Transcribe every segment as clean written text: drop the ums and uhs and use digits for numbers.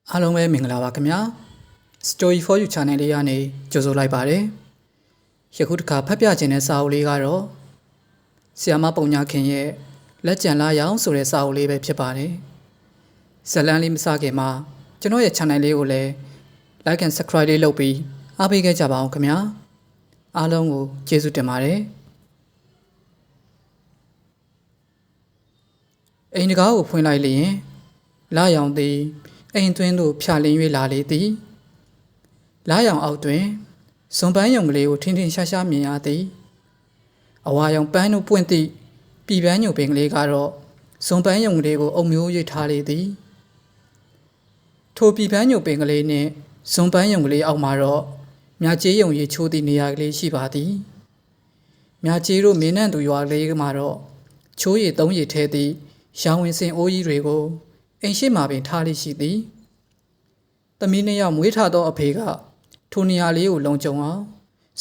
အားလုံးပဲမင်္ဂလာပါခင်ဗျာ Story for You Channel လေးကနေကြိုဆိုလိုက်ပါတယ်ယခုတစ်ခါဖတ်ပြခြင်းတဲ့စာအုပ်လေးကတော့ဆီယာမပုံညာခင်ရဲ့လက်ကျန်လာရောင်ဆိုတဲ့စာအုပ်လေးပဲဖြစ်ပါတယ်ဇလန်းလေးမစခင်မှာကျွန်တော်ရဲ့ channel လေးကိုလည်း like and subscribe လေးလုပ်ပြီးအားပေးခဲ့ကြပါအောင်ခင်ဗျာအားလုံးကိုကျေးဇူးတင်ပါတယ်အိမ်တကားကိုဖွင့်လိုက်လျင်လာရောင်သည်အိမ်သွင်းသို့ဖြာလင်း၍လာလေသည်လာရောင်အောက်တွင်ဇွန်ပန်းယုံကလေးကိုထင်းထင်းရှားရှားမြင်ရသည်အဝါရောင်ပန်းတို့ပွင့်သည့်ပြည်ပန်းညုံပင်ကလေးကတော့ဇွန်ပန်းယုံကလေးကိုအုံမျိုး၍ထားလေသည်ထိုပြည်ပန်းညုံပင်ကလေးနှင့်ဇွန်ပန်းယုံကလေးအောက်မှာတော့မြကျေးယုံရီချိုးသည့်နေရာကလေးရှိပါသည်မြကျေးတို့မင်းနှံ့သူရွာလေးမှာတော့ချိုးရည်သုံးရည်ထဲသည့်ရောင်ဝင်စင်အိုးကြီးတွေကိုအိမ်ရှိမှပင်ထားလိရှိသည်သမီးနှစ်ယောက်မွေးထားသောအဖေကထိုနေရာလေးကိုလုံခြုံအောင်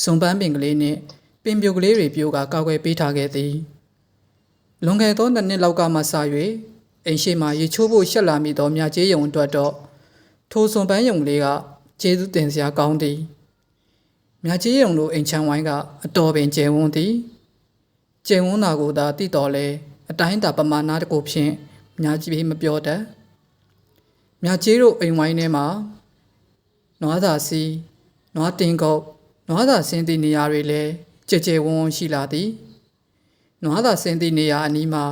ဇွန်ပန်းပင်ကလေးနှင့်ပင်ပြုတ်ကလေးတွေပြိုးကကောက်ွယ်ပေးထားခဲ့သည်လွန်ခဲ့သောနှစ်လောက်ကမှစ၍အိမ်ရှိမှရေချိုးဖို့ရှက်လာမိသောမြကျေးယုံအတွက်တော့ထိုဇွန်ပန်းယုံကလေးကကျေးဇူးတင်စရာကောင်းသည်မြကျေးယုံတို့အိမ်ချမ်းဝိုင်းကအတော်ပင်ကျယ်ဝန်းသည်ကျယ်ဝန်းတာကိုသာသိတော်လဲအတိုင်းအတာပမာဏတစ်ခုဖြင့်များကြီးမပြောတတ်မြကျေးတို့အိမ်ဝိုင်းထဲမှာနွားသာစီနွားတင်ကုတ်နွားသာဆင်းသည့်နေရာတွေလည်းကြဲကြဲဝန်းဝန်းရှိလာသည်နွားသာဆင်းသည့်နေရာအနီးမှာ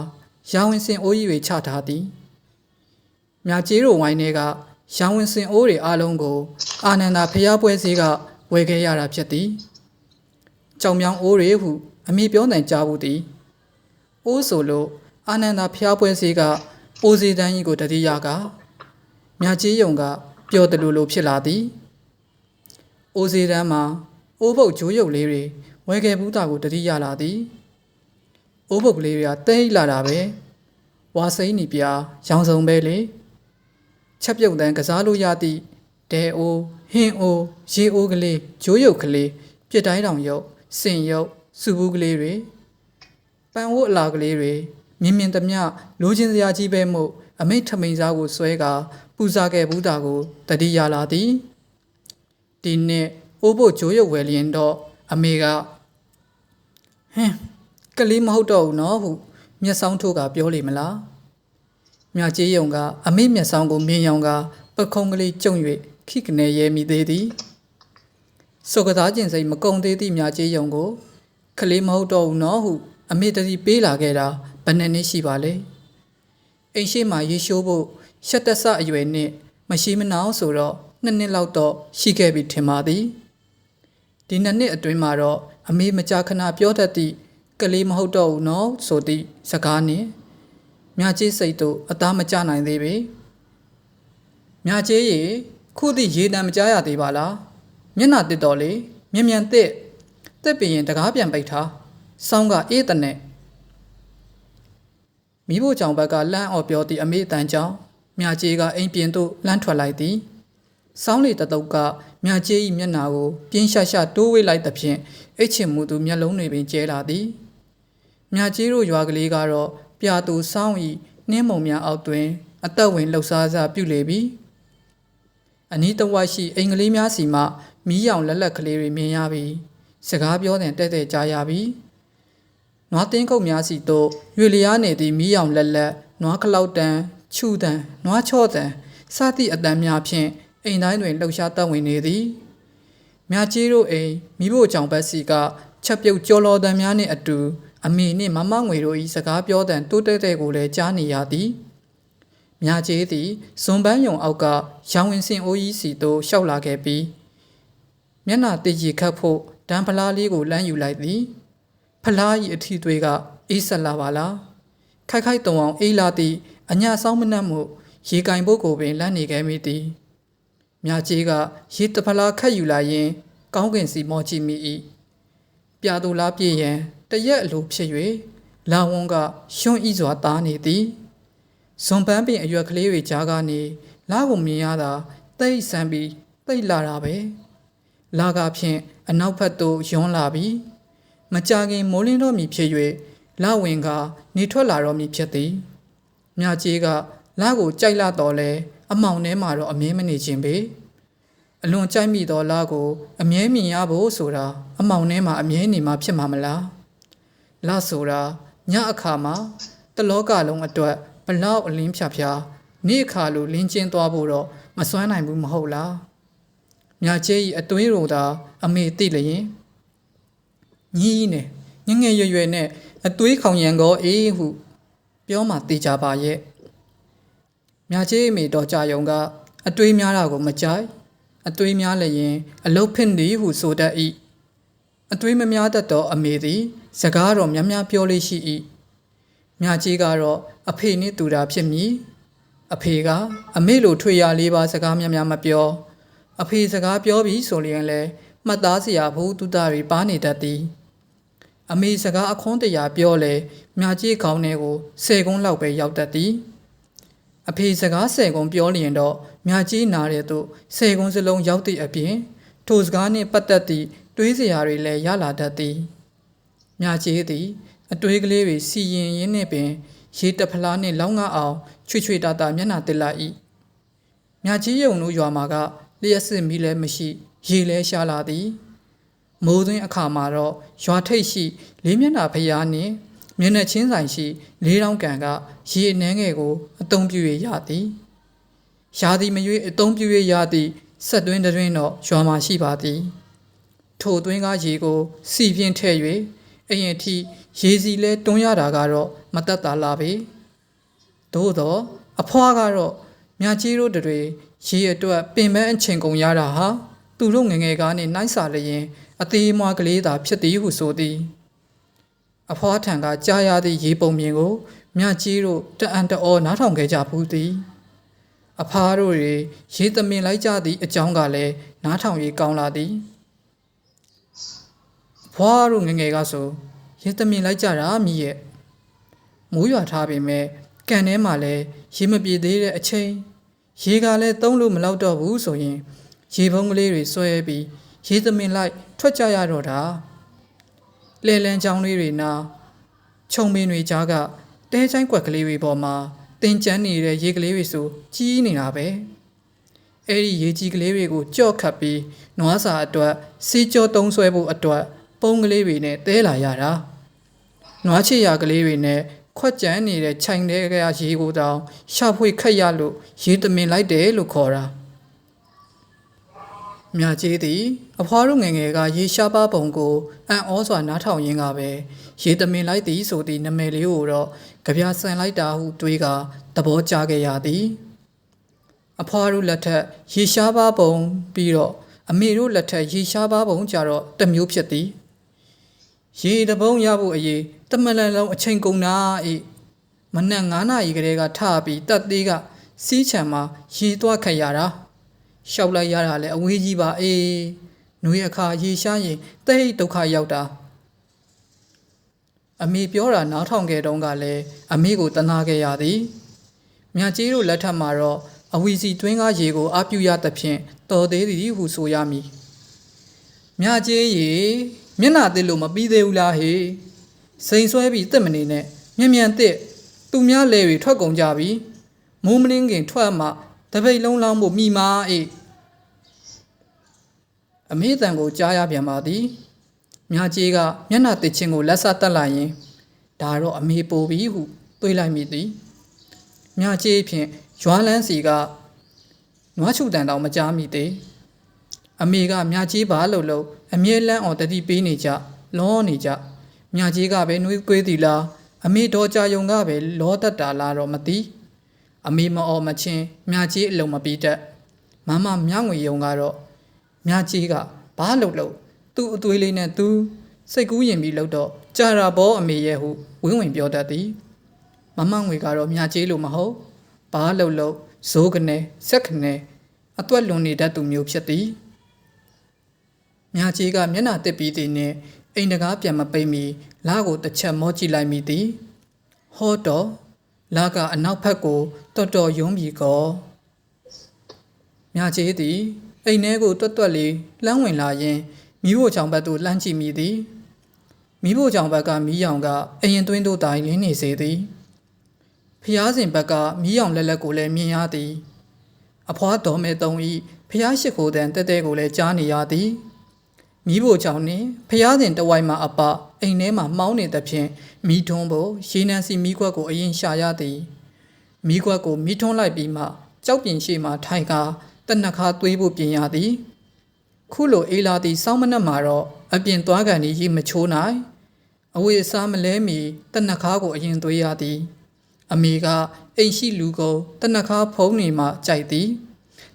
ရောင်ဝင်စင်အိုးကြီးတွေချထားသည်မြကျေးတို့ဝိုင်းထဲကရောင်ဝင်စင်အိုးတွေအလုံးကိုအာနန္ဒာဖျားပွဲစည်းကဝယ်ခဲ့ရတာဖြစ်သည်ကြောင်မြောင်အိုးတွေဟုအမိပြောနိုင်ကြဘူးသည်အိုးဆိုလို့အာနန္ဒာဖျားပွဲစည်းကအိုးစီတန်းကြီးကိုတတိယကမြကျေးယုံကပျော်တယ်လို့ဖြစ်လာသည်အိုးစီတန်းမှာအိုးပုတ်ဂျိုးရုပ်လေးတွေဝဲခဲ့ဘူးတာကိုတတိယလာသည်အိုးပုတ်ကလေးတွေကတိတ်လာတာပဲဝါစိမ့်နီပြာရောင်စုံပဲလေချက်ပြုတ်တန်းကစားလို့ရသည့်ဒဲအိုးဟင်းအိုးရေအိုးကလေးဂျိုးရုပ်ကလေးပြစ်တိုင်းတောင်ရုပ်စင်ရုပ်စုဘူးကလေးတွေပန်ဝတ်အလာကလေးတွေမြင်မြင်သမျှလိုချင်စရာကြီးပဲမို့အမိတ်ထမိန်စားကိုဆွဲကပူဇော်ခဲ့ဘူးတာကိုတတိယလာသည်ဒီနှစ်အိုးဖို့ဂျိုးရုပ်ဝယ်လျင်တော့အမေကဟင်းကလေးမဟုတ်တော့ဘူးနော်ဟုမျက်စောင်းထိုးကပြောလိမ့်မလားမြကျေးယုံကအမေမျက်စောင်းကိုမြင်ရောင်ကပခုံးကလေးကျုံ၍ခိကနေရဲမိသေးသည်စောကစားခြင်းစိတ်မကုံသေးသည့်မြကျေးယုံကိုကလေးမဟုတ်တော့ဘူးနော်ဟုအမေတတိပေးလာခဲ့တာဘယ်နှစ်နှစ်ရှိပါလဲအိမ်ရှိမှရေရှိုးဖို့ရှက်တက်ဆအရွယ်နဲ့မရှိမနှောင်းဆိုတော့နှစ်လောက်တော့ရှိခဲ့ပြီထင်ပါသည်ဒီနှစ်အတွင်းမှာတော့အမေမကြာခဏပြောတတ်သည့်ကလေးမဟုတ်တော့ဘူးနော်ဆိုသည့်စကားနဲ့မြကျေးစိတ်တို့အသားမကျနိုင်သေးပေမြကျေးရေခုသည့်ရေတံမကြားရသေးပါလားမျက်နှာတစ်တော်လေမြန်တက်ပင်ရင်တကားပြန်ပိတ်ထားစောင်းကအေးတနဲ့မိဖို့ကြောင့်ဘက်ကလမ်းအော်ပြောသည့်အမေအတန်းကြောင့်မြကျေးကအိမ်ပြင်သို့လမ်းထွက်လိုက်သည်စောင်းလေတတုပ်ကမြကျေး၏မျက်နှာကိုပြင်းရှာရှာတိုးဝေးလိုက်သဖြင့်အိတ်ချင်မှုသူမျက်လုံးတွေပင်ကျဲလာသည်မြကျေးတို့ရွာကလေးကတော့ပြာသူစောင်း၏နှင်းမုံများအောက်တွင်အသက်ဝင်လှုပ်ရှားစားပြုလေပြီအနီးတစ်ဝိုက်ရှိအိမ်ကလေးများစီမှမီးရောင်လက်ကလေးတွေမြင်ရပြီစကားပြောတဲ့ကြားရပြီနွားတင်းကုတ်များစီသို့ရွေလျားနေသည့်မီးရောင်လက်နွားကလောက်တန်ခြူတန်နွားချော့တန်စသည့်အတန်များဖြင့်အိမ်တိုင်းတွင်လှုပ်ရှားတက်ဝင်နေသည်မြကျေးတို့အိမ်မိဖို့ကြောင့်ဘက်စီကချက်ပြုတ်ကြော်လော်တန်များနှင့်အတူအမေနှင့်မမငွေတို့၏စကားပြောတဲ့တိုးတဲ့ကိုလည်းကြားနေရသည်မြကျေးသည်ဇွန်ပန်းယုံအောက်ကရောင်ဝင်စင်အိုးကြီးစီသို့လျှောက်လာခဲ့ပြီးမျက်နှာတည်ရခတ်ဖို့ဒံဖလားလေးကိုလမ်းယူလိုက်သည်ဖလား၏အထီးသွေးကအေးဆက်လာပါလားခိုက်တုံအောင်အေးလာသည့်အညာဆောင်မနှက်မှုရေကင်ဖို့ကိုပင်လန့်နေခဲ့မိသည်မြကျေးကရေတဖလားခတ်ယူလာရင်ကောင်းကင်စီမောကြည့်မိ၏ပြာသူလားပြည့်ရန်တရက်အလိုဖြစ်၍လာဝန်းကရွှွန်းဤစွာသားနေသည်ဇွန်ပန်းပင်အရွက်ကလေးတွေကြားကနေလာကိုမြင်ရတာတိတ်ဆန်းပြီးတိတ်လာတာပဲလာကဖြင့်အနောက်ဘက်သို့ယွန်းလာပြီးမကြခင်မိုးလင်းတော်မူဖြစ်၍လာဝင်ကနေထွက်လာတော်မူဖြစ်သည်မြကျေးကလာကိုကြိုက်လာတော်လဲ အမောင်ထဲမှာတော့အမြဲမနေခြင်းပဲအလွန်ကြိုက်မိသောလားကိုအမြဲမြင်ရဖို့ဆိုတာအမောင်ထဲမှာအမြဲနေမှာဖြစ်မှာမလားလားဆိုတာညအခါမှာတလောကလုံးအတွက်ဘလောက်အလင်းဖြာဖြာနေ့အခါလိုလင်းကျင်းသွားဖို့တော့မစွမ်းနိုင်ဘူးမဟုတ်လားမြကျဲဤအသွေးရိုသာအမေသိလျင်ညီးနဲ့ငငယ်ရွယ်ရွယ်နဲ့အသွေးခေါင်ရံကောအေးဟုပြောမှသိကြပါရဲ့မြကျဲအမေတော်ကြယုံကအသွေးများတာကိုမကြိုက်အသွေးများလျင်အလုတ်ဖစ်နေဟုဆိုတတ်၏အသွေးမများတတ်သောအမေသည်စကားတော်များများပြောလေးရှိ၏မြကြီးကတော့အဖေနှင့်တူတာဖြစ်မည်အဖေကအမေလိုထွေရလေးပါစကားများများမပြောအဖေစကားပြောပြီးဆိုလျင်လည်းမှတ်သားစရာဘူးတုတတွေပါနေတတ်သည်အမေစကားအခွန်းတရာပြောလေမြကြီးခေါင်းထဲကို10ကုန်းလောက်ပဲရောက်တတ်သည်အဖေစကား10ကုန်းပြောလျင်တော့မြကြီးနားတဲ့သို့10ကုန်းစလုံးရောက်သည့်အပြင်ထိုစကားနှင့်ပတ်သက်သည့်တွေးစရာတွေလည်းရလာတတ်သည်မြကြီးသည်အတွေးကလေးတွေစီရင်ရင်းနှင့်ပင်ရေတဖလားနှင့်လောင်းငါအောင်ချွေချွေတာတာမျက်နှာတက်လာ၏မြကြီးရုံတို့ရွာမှာကလျှက်စစ်မီးလည်းမရှိရေလည်းရှားလာသည်မိုးသွင်းအခါမှာတော့ရွာထိပ်ရှိလေးမျက်နှာဖျားနှင့်မျက်နှာချင်းဆိုင်ရှိလေးတောင်းကန်ကရေအနှဲငယ်ကိုအုံပြ၍ရသည်ရာသည်မရွေးအုံပြ၍ရသည့်ဆက်တွင်းတွင်တော့ရွာမှာရှိပါသည်ထိုတွင်းကရေကိုစီပြင်းထည့်၍အရင်ထိရေစီလဲတွန်းရတာကတော့မတတ်တာလားပဲသို့တော့အဖွားကတော့မြကြီးတို့တွေရေအတွက်ပင်ပန်းအချိန်ကုန်ရတာဟာသူတို့ငငယ်ကားနဲ့နှိုင်းစာလျင်အသေးမွားကလေးသာဖြစ်သည်ဟုဆိုသည်အဖွားထံကကြားရသည့်ရေပုံမြင်ကိုမြကြီးတို့တအံ့တောနားထောင်ခဲ့ကြဘူးသည်အဖားတို့တွေရေသမင်လိုက်ကြသည့်အကြောင်းကလည်းနားထောင်ရေးကောင်းလာသည်အဖွားတို့ငငယ်ကဆိုရေသမင်လိုက်ကြတာမြည်ရဲ့မိုးရွာထားပေမဲ့ကန်ထဲမှာလည်းရေမပြေသေးတဲ့အချိန်ရေကလည်းသုံးလို့မလောက်တော့ဘူးဆိုရင်ရေပုံးကလေးတွေဆွဲပြီးရေသမင်လိုက်ထွက်ကြရတော့တာလဲလန်းချောင်းလေးတွေနာခြုံပင်တွေကြားကတဲချိုင်းကွက်ကလေးတွေပေါ်မှာတင်ကျန်းနေတဲ့ရေကလေးတွေဆိုကြီးနေတာပဲအဲ့ဒီရေကြီးကလေးတွေကိုကြော့ခတ်ပြီးနွားစာအတွက်စီးကြောတုံးဆွဲဖို့အတွက်ပုံးကလေးတွေနဲ့တဲလာရတာနွားချစ်ရကလေးတွေနဲ့ခွက်ကြမ်းနေတဲ့ခြိုင်တဲ့ကရေကိုတောင်ရှာဖွေခက်ရလို့ရေသမင်လိုက်တယ်လို့ခေါ်တာမြကြီးသည်အဖွားတို့ငယ်ငယ်ကရေရှားပါပုံကိုအံ့ဩစွာနားထောင်ရင်းကပဲရေသမင်လိုက်သည်ဆိုသည့်နာမည်လေးကိုတော့ကြပြဆန်လိုက်တာဟုတွေးကသဘောကျခဲ့ရသည်အဖွားတို့လက်ထက်ရေရှားပါပုံပြီးတော့အမေတို့လက်ထက်ရေရှားပါပုံကြတော့တစ်မျိုးဖြစ်သည်ရေတပုံးရဖို့အရေးတမလန်လုံးအချိန်ကုန်တာဤမနက်9 နာရီကလေးကထပြီးတက်သေးကစီးချံမှာရေသွားခတ်ရတာရှောက်လိုက်ရတာလဲအဝေးကြီးပါအေးနှွေအခါရေရှားရင်တိတ်ဒုက္ခရောက်တာအမေပြောတာနားထောင်ခဲ့တုန်းကလည်းအမေကိုတနာခဲ့ရသည်မြကြီးတို့လက်ထက်မှာတော့အဝီစီတွင်းကားရေကိုအပြူရသဖြင့်တော်သေးသည်ဟုဆိုရမည်မြကြီးရေမျက်နှာတစ်လို့မပြီးသေးဘူးလားဟေးစိန်ဆွဲပြီးတက်မနေနဲ့မြန်တက်သူများလဲတွေထွက်ကုန်ကြပြီမိုးမလင်းခင်ထွက်မှတပိတ်လုံးလောင်းဖို့မိမာအေးအမေတန်ကိုကြားရပြန်ပါသည်မြကြီးကမျက်နှာတစ်ချင်းကိုလက်ဆတက်လိုက်ရင်ဒါတော့အမေပို့ပြီဟုတွေးလိုက်မိသည်မြကြီးဖြင့်ရွာလန်းစီကနွားချုတန်တောင်မကြားမိသေးအမေကမြကြီးပါလို့အမြဲလန်းအောင်တတိပေးနေကြလောနေကြမြကြီးကပဲနှွေးကွေးသည်လားအမေတော်ကြယုံကပဲလောတတ်တာလားတော့မသိအမေမအော်မချင်းမြကြီးအလုံးမပြီးတတ်မမမြငွေယုံကတော့မြကြီးကဘာလို့သူ့အသွေးလေးနဲ့သူစိတ်ကူးရင်ပြီးလို့တော့ကြာတာဘောအမေရဲ့ဟုဝင်းဝင်ပြောတတ်သည်မမငွေကတော့မြကြီးလို့မဟုတ်ဘာလို့ဇိုးကနေဆက်ကနေအသွက်လွန်နေတတ်သူမျိုးဖြစ်သည်မြကြီးကမျက်နှာတစ်ပြီးသည်နှင့်အိမ်တကားပြန်မပိတ်မီလာကိုတစ်ချက်မောကြည့်လိုက်မိသည်ဟောတော့လာကအနောက်ဘက်ကိုတော်ယုံပြီကောမြကြီးသည်အိမ်ထဲကိုတွတ်လေးလှမ်းဝင်လာရင်မိဖို့ချောင်ဘက်သို့လှမ်းကြည့်မိသည်မိဖို့ချောင်ဘက်ကမီးရောင်ကအရင်သွင်းတို့တိုင်းလင်းနေစေသည်ဖျားစဉ်ဘက်ကမီးရောင်လက်ကိုလည်းမြင်ရသည် အဖွားတော်မဲတုံဤဖျားရှိခိုးတဲ့တဲကိုလည်းကြားနေရသည်မိဖို့ကြောင့်နှင့်ဖျားစဉ်တဝိုက်မှအပအိမ်ထဲမှမှောင်းနေသဖြင့်မိထွန်းဖို့ရေနံစီမိခွက်ကိုအရင်ရှာရသည်မိခွက်ကိုမိထွန်းလိုက်ပြီးမှကြောက်ပြင်ရှိမှထိုင်ကာတနခါသွေးဖို့ပြင်ရသည်ခုလိုအေးလာသည့်စောင်းမနက်မှာတော့အပြင်သွားကန်ဤရေမချိုးနိုင်အဝေးအစားမလဲမီတနခါကိုအရင်သွေးရသည်အမေကအိမ်ရှိလူကိုတနခါဖုံးနေမှကြိုက်သည်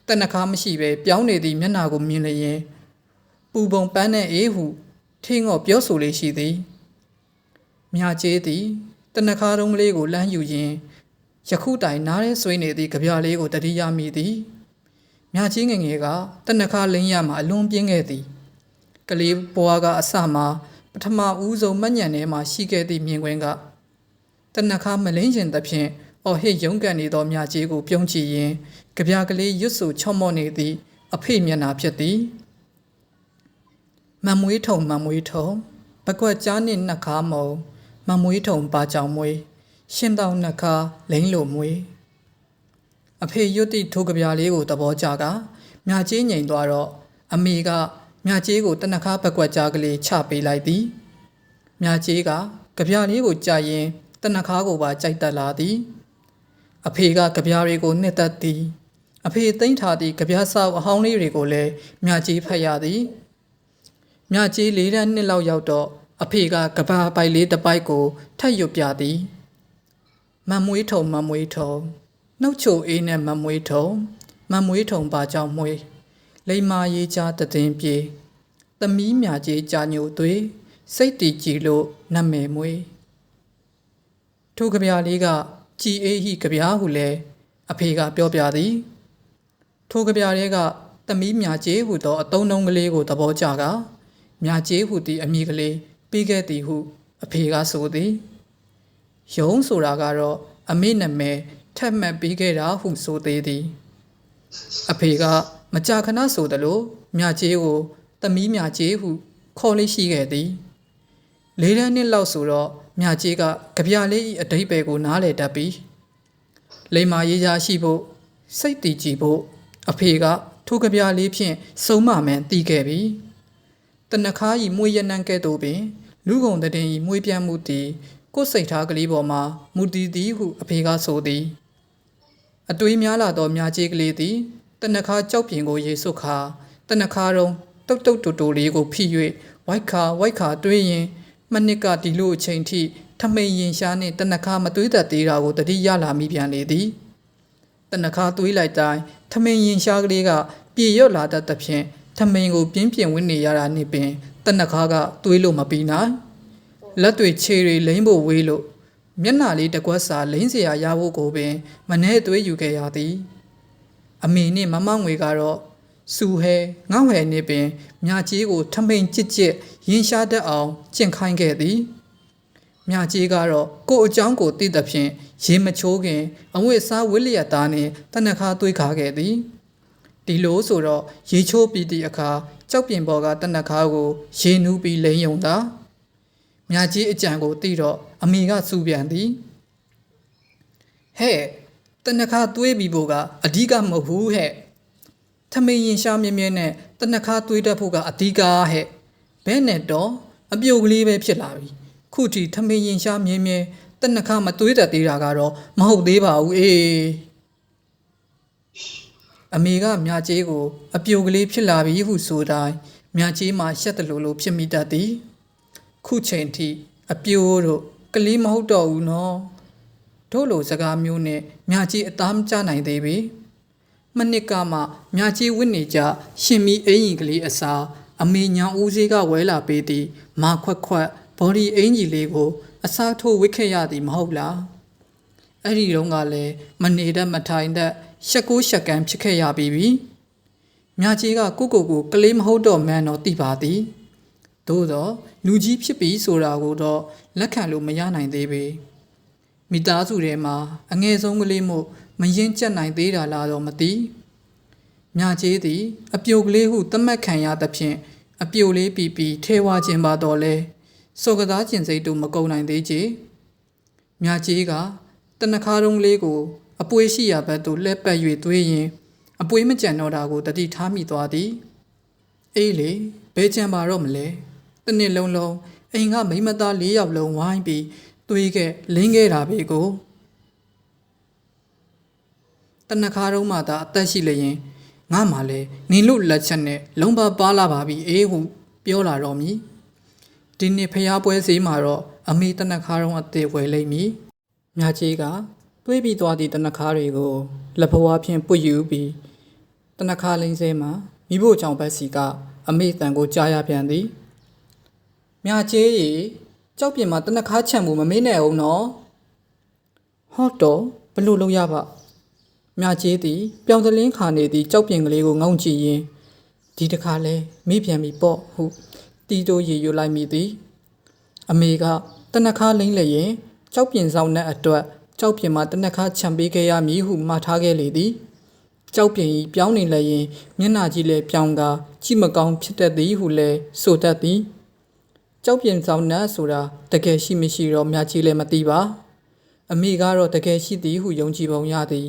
တနခါမရှိပဲပြောင်းနေသည့်မျက်နှာကိုမြင်လျင်ပူပုံပန်းတဲ့အေးဟုထင်းငော့ပြောဆိုလေးရှိသည်မြကျေးသည်တနခါတုံးလေးကိုလှမ်းယူရင်းယခုတိုင်နားရဲဆွေးနေသည့်ကြပြလေးကိုတတိယမိသည်မြကြီးငယ်ငယ်ကတနခါလင်းရမှအလွန်ပြင်းခဲ့သည်ကလေးဘွားကအစမှပထမဦးဆုံးမညံထဲမှရှိခဲ့သည့်မြင်ကွင်းကတနခါမလင်းကျင်သဖြင့်အော်ဟစ်ရုန်းကန်နေသောမြကြီးကိုပြုံးကြည့်ရင်းကြပြကလေးရွတ်ဆိုချော့မော့နေသည့်အဖေမျက်နှာဖြစ်သည်မမွေးထုံပကွက်ကြားနှင့်နှက်ခါမုံမမွေးထုံပါကြောင်မွေးရှင်တောင်နှက်ခါလိမ့်လိုမွေးအဖေရွတ်သည့်ထိုးကြပြလေးကိုသဘောကျကမြကြီးငိန်သွားတော့အမေကမြကြီးကိုတနခါပကွက်ကြားကလေးချပေးလိုက်သည်မြကြီးကကြပြလေးကိုကြာရင်တနခါကိုပါကြိုက်တက်လာသည်အဖေကကြပြတွေကိုနှစ်သက်သည်အဖေသိမ့်ထားသည့်ကြပြဆောက်အဟောင်းလေးတွေကိုလည်းမြကြီးဖတ်ရသည်မြကြီး၄တန်းနှစ်လောက်ရောက်တော့အဖေကကဘာပိုက်လေးတစ်ပိုက်ကိုထပ်ရွတ်ပြသည်မမွေးထုံနှုတ်ချိုအေးနဲ့မမွေးထုံပါကြောင်မွေးလိမ္မာရေးချတည်င်းပြေသမီးမြကြီးကြာညိုသွေးစိတ်တည်ကြည်လို့နတ်မယ်မွေးထိုကြပြလေးကကြည်အေးဟိကြပြဟုလဲအဖေကပြောပြသည်ထိုကြပြလေးကသမီးမြကြီးဟုသောအတုံးလုံးကလေးကိုသဘောကျကမြကြီးဟုသည့်အမည်ကလေးပြီးခဲ့သည်ဟုအဖေကဆိုသည်ယုံဆိုတာကတော့အမေနာမည်ထက်မှတ်ပြီးခဲ့တာဟုဆိုသေးသည်အဖေကမကြာခဏဆိုသလိုမြကြီးကိုသမီးမြကြီးဟုခေါ်လေးရှိခဲ့သည်၄တန်းနှစ်လောက်ဆိုတော့မြကြီးကကြပြလေး၏အဓိပ္ပာယ်ကိုနားလည်တတ်ပြီးလိမ္မာရေးချရှိဖို့စိတ်တည်ကြည်ဖို့အဖေကထိုကြပြလေးဖြင့်စုံမမှန်သိခဲ့ပြီတနခါဤမွေးရနံကဲ့သို့ပင်လူကုန်တဲ့ဤမွေးပြန့်မှုသည်ကိုယ်စိတ်ထားကလေးပေါ်မှာမူတည်သည်ဟုအဖေကဆိုသည်အတွေးများလာသောမြကြီးကလေးသည်တနခါကြောက်ပြင်ကိုရေစွတ်ခါတနခါတုံးတုတ်တိုလေးကိုဖိ၍ဝိုက်ခါတွေးရင်မနစ်ကဒီလိုအချိန်ထိထမိန်ရင်ရှားနှင့်တနခါမတွေးတတ်သေးတာကိုတတိရလာမိပြန်လေသည်တနခါတွေးလိုက်တိုင်းထမိန်ရင်ရှားကလေးကပြေရွတ်လာတတ်သဖြင့်ထမိန်ကိုပြင်းပြင်းဝင်းနေရတာနှင့်ပင်တနခါကတွေးလို့မပြီးနိုင်လက်တွေခြေတွေလိမ့်ဖို့ဝေးလို့မျက်နှာလေးတကွက်စာလိမ့်เสียရဖို့ကိုပင်မနှဲသွေးယူခဲ့ရသည်အမေနှင့်မမငွေကတော့စူဟဲငေါ့ဟဲနှင့်ပင်မြကြီးကိုထမိန်ကြစ်ရင်ရှားတတ်အောင်ကျင့်ခိုင်းခဲ့သည်မြကြီးကတော့ကိုအကြောင်းကိုသိသဖြင့်ရေမချိုးခင်အဝတ်စားဝိလျက်သားနှင့်တနခါသွေးခါခဲ့သည်ဒီလိုဆိုတော့ရေချိုးပြီးသည့်အခါကြောက်ပြင်ပေါ်ကတနခါကိုရေနူးပြီးလိမ့်ယုံသာမြကြီးအကြံကိုသိတော့အမေကစူပြန်သည်ဟဲ့တနခါသွေးပြီးဖို့ကအဓိကမဟုတ်ဘူးဟဲ့ထမင်းရင်ရှားမြဲမြဲနဲ့တနခါသွေးတတ်ဖို့ကအဓိကဟဲ့ဘဲနဲ့တော့အပြုတ်ကလေးပဲဖြစ်လာပြီခုထိထမင်းရင်ရှားမြဲမြဲတနခါမသွေးတတ်သေးတာကတော့မဟုတ်သေးပါဘူးအေးအမေကမြကြီးကိုအပြုတ်ကလေးဖြစ်လာပြီဟုဆိုတိုင်းမြကြီးမှရှက်တယ်လို့ဖြစ်မိတတ်သည်ခုချိန်ထိအပြိုးတို့ကလေးမဟုတ်တော့ဘူးနော်တို့လိုစကားမျိုးနဲ့မြကြီးအသားမကျနိုင်သေးပြီမနစ်ကမှမြကြီးဝစ်နေကြရှင်မီအင်ကြီးကလေးအစာအမေညောင်ဦးစေးကဝဲလာပေးသည်မာခွက်ဘော်ဒီအင်ကြီးလေးကိုအစားထိုးဝစ်ခဲ့ရသည်မဟုတ်လားအဲ့ဒီတော့ကလည်းမနေတတ်မထိုင်တတ်ရှက်ကိုရှက်ကန်းဖြစ်ခဲ့ရပြီမြကြီးကကိုကလေးမဟုတ်တော့မှန်းတော့သိပါသည်သို့တော့လူကြီးဖြစ်ပြီဆိုတာကိုတော့လက်ခံလို့မရနိုင်သေးပေမိသားစုထဲမှာအငယ်ဆုံးကလေးမို့မရင်ကျက်နိုင်သေးတာလားတော့မသိမြကြီးသည်အပြိုကလေးဟုသတ်မှတ်ခံရသဖြင့်အပြိုလေးပြီးထဲဝါခြင်းပါတော့လဲစောကစားကျင်စိတ်တို့မကုန်နိုင်သေးချေမြကြီးကတနခါတုံးလေးကိုအပွေးရှိရာဘက်သို့လှည့်ပတ်၍သွေးရင် အပွေးမကြံတော့တာကိုတတိထားမိသွားသည်အေးလေဘဲကြံပါတော့မလဲတနေ့လုံးလုံးအိမ်ကမိမသား၄ယောက်လုံးဝိုင်းပြီးသွေးခဲ့လင်းခဲ့တာပဲကိုတနခါတော့မှသာအသက်ရှိလျင်ငါမှလည်းနင်လို့လက်ချက်နဲ့လုံးပါလာပါပြီအေးဟုပြောလာတော့မည်ဒီနေ့ဖျားပွဲစည်းမှာတော့အမေတနခါတော့အသေးဝယ်လိမ့်မည်မြကြီးကတွေးပြီးသွားသည့်တနခါတွေကိုလက်ဘဝဖြင့်ပွတ်ယူပြီးတနခါလိမ့်စဲမှာမိဖို့ကြောင့်ဘက်စီကအမေတန်ကိုကြားရပြန်သည်မြကြီးရေကြောက်ပြင်မှာတနခါချံမှုမမေ့နဲ့အောင်နော်ဟော့တော့ဘလို့လုပ်ရပါမြကြီးသည်ပြောင်သလင်းခါနေသည့်ကြောက်ပြင်ကလေးကိုငုံကြည့်ရင်ဒီတခါလဲမိပြန်ပြီပေါ့ဟုတီတိုရေယူလိုက်မိသည်အမေကတနခါလိမ့်လျင်ကြောက်ပြင်ဆောင်တဲ့အတွက်ကြောက်ပြင်မှာတနခါချံပေးခဲ့ရမည်ဟုမှားထားခဲ့လေသည်ကြောက်ပြင်ဤပြောင်းနေလျင်မျက်နှာကြီးလည်းပြောင်းကာကြည့်မကောင်းဖြစ်တတ်သည်ဟုလည်းဆိုတတ်သည်ကြောက်ပြင်ဆောင်တဲ့ဆိုတာတကယ်ရှိမရှိတော့မြကြီးလည်းမသိပါအမေကတော့တကယ်ရှိသည်ဟုယုံကြည်ပုံရသည်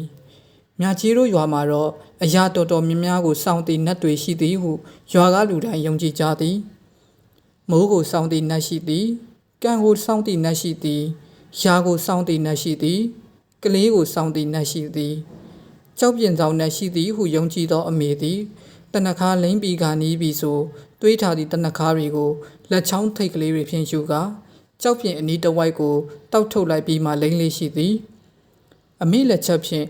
မြကြီးတို့ရွာမှာတော့အရာတော်တော်များများကိုစောင့်တည်နတ်တွေရှိသည်ဟုရွာကလူတိုင်းယုံကြည်ကြသည်မိုးကိုစောင့်တည်နတ်ရှိသည်ကံကိုစောင့်တည်နတ်ရှိသည်ရာကိုစောင့်တည်နတ်ရှိသည်ကလေးကိုစောင့်တည်နတ်ရှိသည်ကြောက်ပြင်ဆောင်နတ်ရှိသည်ဟုယုံကြည်သောအမေသည်တနခါလိမ့်ပြီးကနီးပြီးဆိုတွေးထားသည့်တနခါတွေကိုလက်ချောင်းထိတ်ကလေးတွေဖြင့်ယူကာကြောက်ပြင်အနီးတစ်ဝိုက်ကိုတောက်ထုတ်လိုက်ပြီးမှလိမ့်လေးရှိသည်အမေလက်ချက်ဖြင့်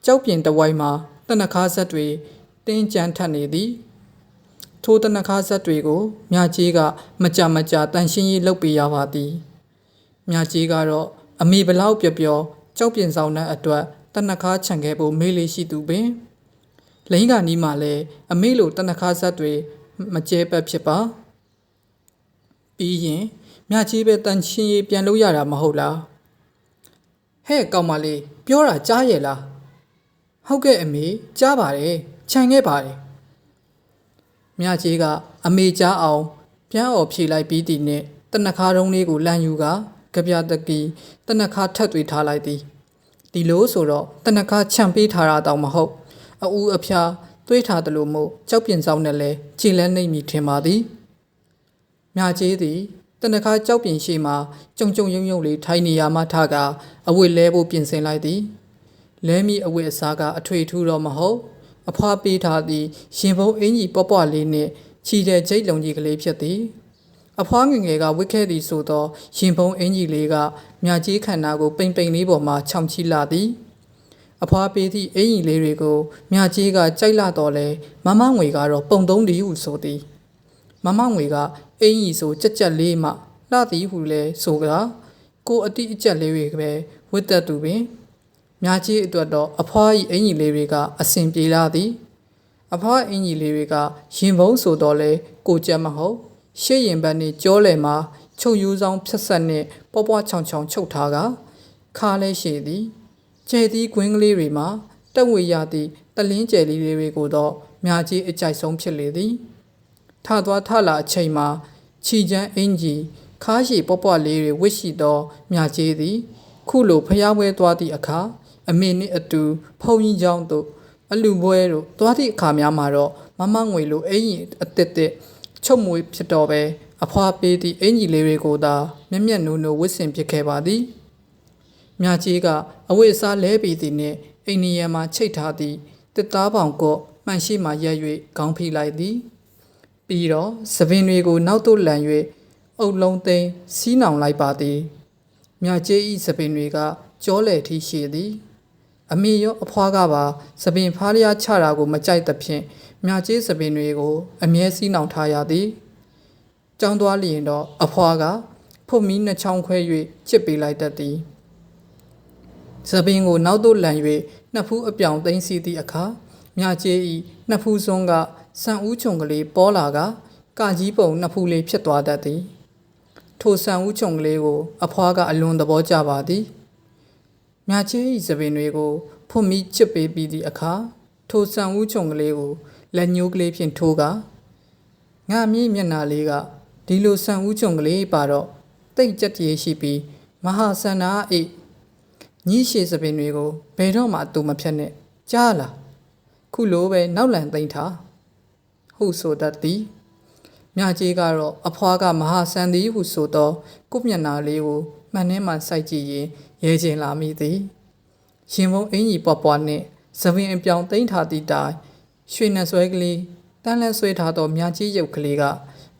ကြောက်ပြင်တစ်ဝိုက်မှာတနခါဆက်တွေတင်းကြမ်းထပ်နေသည်ထိုတနခါဆက်တွေကိုမြကြီးကမကြတန်ရှင်းရေးလုပ်ပေးရပါသည်မြကြီးကတော့အမေဘလောက်ပြောကြောက်ပြင်ဆောင်တဲ့အတွက်တနခါခြံခဲ့ဖို့မေးလေးရှိသူပင်လိန်ကနီးမှလည်းအမေလိုတနခါဆက်တွေမကျဲပတ်ဖြစ်ပါပြီးရင်မြကြီးပဲတန်ရှင်းရေးပြန်လို့ရတာမဟုတ်လားဟဲ့ကောင်မလေးပြောတာကြားရဲ့လားဟုတ်ကဲ့အမေကြားပါတယ်ခြံခဲ့ပါတယ်မြကြီးကအမေကြားအောင်ပြန်អော်ဖြေလိုက်ပြီးသည်နှင့်တနခါတုံးလေးကိုလမ်းယူကကြပြတကီတနခါထက်သွေးထားလိုက်သည်ဒီလိုဆိုတော့တနခါခြံပေးထားတာတောင်မဟုတ်အူအဖျားသွေးထားတယ်လို့မို့ကြောက်ပြင်ဆောင်နဲ့လဲခြေလဲနှိမ့်မိထင်ပါသည်မြကြီးသည်တနခါကြောက်ပြင်ရှိမှကြုံယုံလေးထိုင်နေရမှထကအဝတ်လဲဖို့ပြင်ဆင်လိုက်သည်လဲမိအဝတ်အစားကအထွေထူးတော့မဟုတ်အဖွားပေးထားသည့်ရင်ဖုံးအင်ကြီးပွားလေးနှင့်ခြိတဲ့ကျိတ်လုံးကြီးကလေးဖြစ်သည်အဖွားငယ်ကဝစ်ခဲ့သည်ဆိုသောရင်ဖုံးအင်ကြီးလေးကမြကြီးခန္ဓာကိုပိန်လေးပေါ်မှခြောင်ချီလာသည်အဖွားပေးသည့်အင်ကြီးလေးတွေကိုမြကြီးကကြိုက်လာတော့လဲမမငွေကတော့ပုံသုံးသည်ဟုဆိုသည်မမငွေကအင်ကြီးဆိုကြက်လေးမှလှသည်ဟုလဲဆိုကာကိုအတိအကျက်လေးတွေပဲဝတ်သက်သူပင်မြကြီးအတွက်တော့အဖွား၏အင်ကြီးလေးတွေကအစဉ်ပြေလာသည်အဖွားအင်ကြီးလေးတွေကရင်ဖုံးဆိုတော့လဲကိုကြက်မဟုတ်ရှေ့ရင်ဘက်နှင့်ကြောလဲမှာချုပ်ယူဆောင်ဖြတ်ဆက်နှင့်ပွားချောင်ချုပ်ထားကခါလဲရှည်သည်ကျဲသည့်ကွင်းကလေးတွေမှာတက်ဝေရသည့်တလင်းကျဲလေးတွေကိုတော့မြကြီးအကြိုက်ဆုံးဖြစ်လေသည်ထသွားထလာအချိန်မှာခြီချမ်းအင်ကြီးခါးရှည်ပွားလေးတွေဝစ်ရှိသောမြကြီးသည်ခုလိုဖျားပွဲသွားသည့်အခါအမေနှင့်အတူဖုန်ကြီးเจ้าတို့အလူပွဲတို့သွားသည့်အခါများမှာတော့မမငွေလိုအင်ကြီးအတစ်ချုပ်မွေးဖြစ်တော့ပဲအဖွားပေးသည့်အင်ကြီးလေးတွေကိုသာမျက်နိုးဝစ်စင်ပစ်ခဲ့ပါသည်မြကြီးကအဝိအစားလဲပြီးသည်နှင့်အိန္ဒိယမှာချိတ်ထားသည့်တစ်သားပေါင်ကော့မှန်ရှိမှရက်၍ခေါင်းဖိလိုက်သည်ပြီးတော့သပင်တွေကိုနောက်သို့လန်၍အုပ်လုံးသိမ်းစီးနှောင်လိုက်ပါသည်မြကြီး၏သပင်တွေကကြောလေထီရှိသည်အမေရောအဖွားကပါသပင်ဖားလျားချတာကိုမကြိုက်သဖြင့်မြကြီးသပင်တွေကိုအမြဲစီးနှောင်ထားရသည်ကျောင်းသွားလျင်တော့အဖွားကဖုတ်မီးနှစ်ချောင်းခွဲ၍ချစ်ပေးလိုက်တတ်သည်သပင်ကိုနောက်သို့လန်၍နှစ်ဖူးအပြောင်သိမ်းစီသည့်အခါမြကြီး၏နှစ်ဖူးစွန်းကဆန်ဦးချုံကလေးပေါ်လာကကာကြီးပုံနှစ်ဖူးလေးဖြစ်သွားတတ်သည်ထိုဆန်ဦးချုံကလေးကိုအဖွားကအလွန်သဘောကျပါသည်မြကြီး၏သပင်တွေကိုဖုတ်မီးချစ်ပေးပြီးသည့်အခါထိုဆန်ဦးချုံကလေးကိုလက်ညှိုးကလေးဖြင့်ထိုးကငါမြင့်မျက်နှာလေးကဒီလိုဆန်ဦးချုံကလေးပါတော့တိတ်ကြက်တည်းရှိပြီးမဟာဆန္ဒအိညှိရှည်သပင်တွေကိုဘယ်တော့မှအတူမဖြတ်နဲ့ကြားလား ခုလိုပဲနောက်လန်သိမ့်ထားဟုဆိုတတ်သည်မြကြီးကတော့အဖွားကမဟာဆန်သည်ဟုဆိုသောကိုမျက်နှာလေးကိုမှန်နှင်းမှစိုက်ကြည့်ရင်ရဲကျင်လာမိသည်ရင်မုံအင်ကြီးပွားပွားနှင့်သပင်အပြောင်သိမ့်ထားသည့်တိုင်ရွှေနှဆွဲကလေးတန်းလဲဆွဲထားသောမြကြီးရုပ်ကလေးက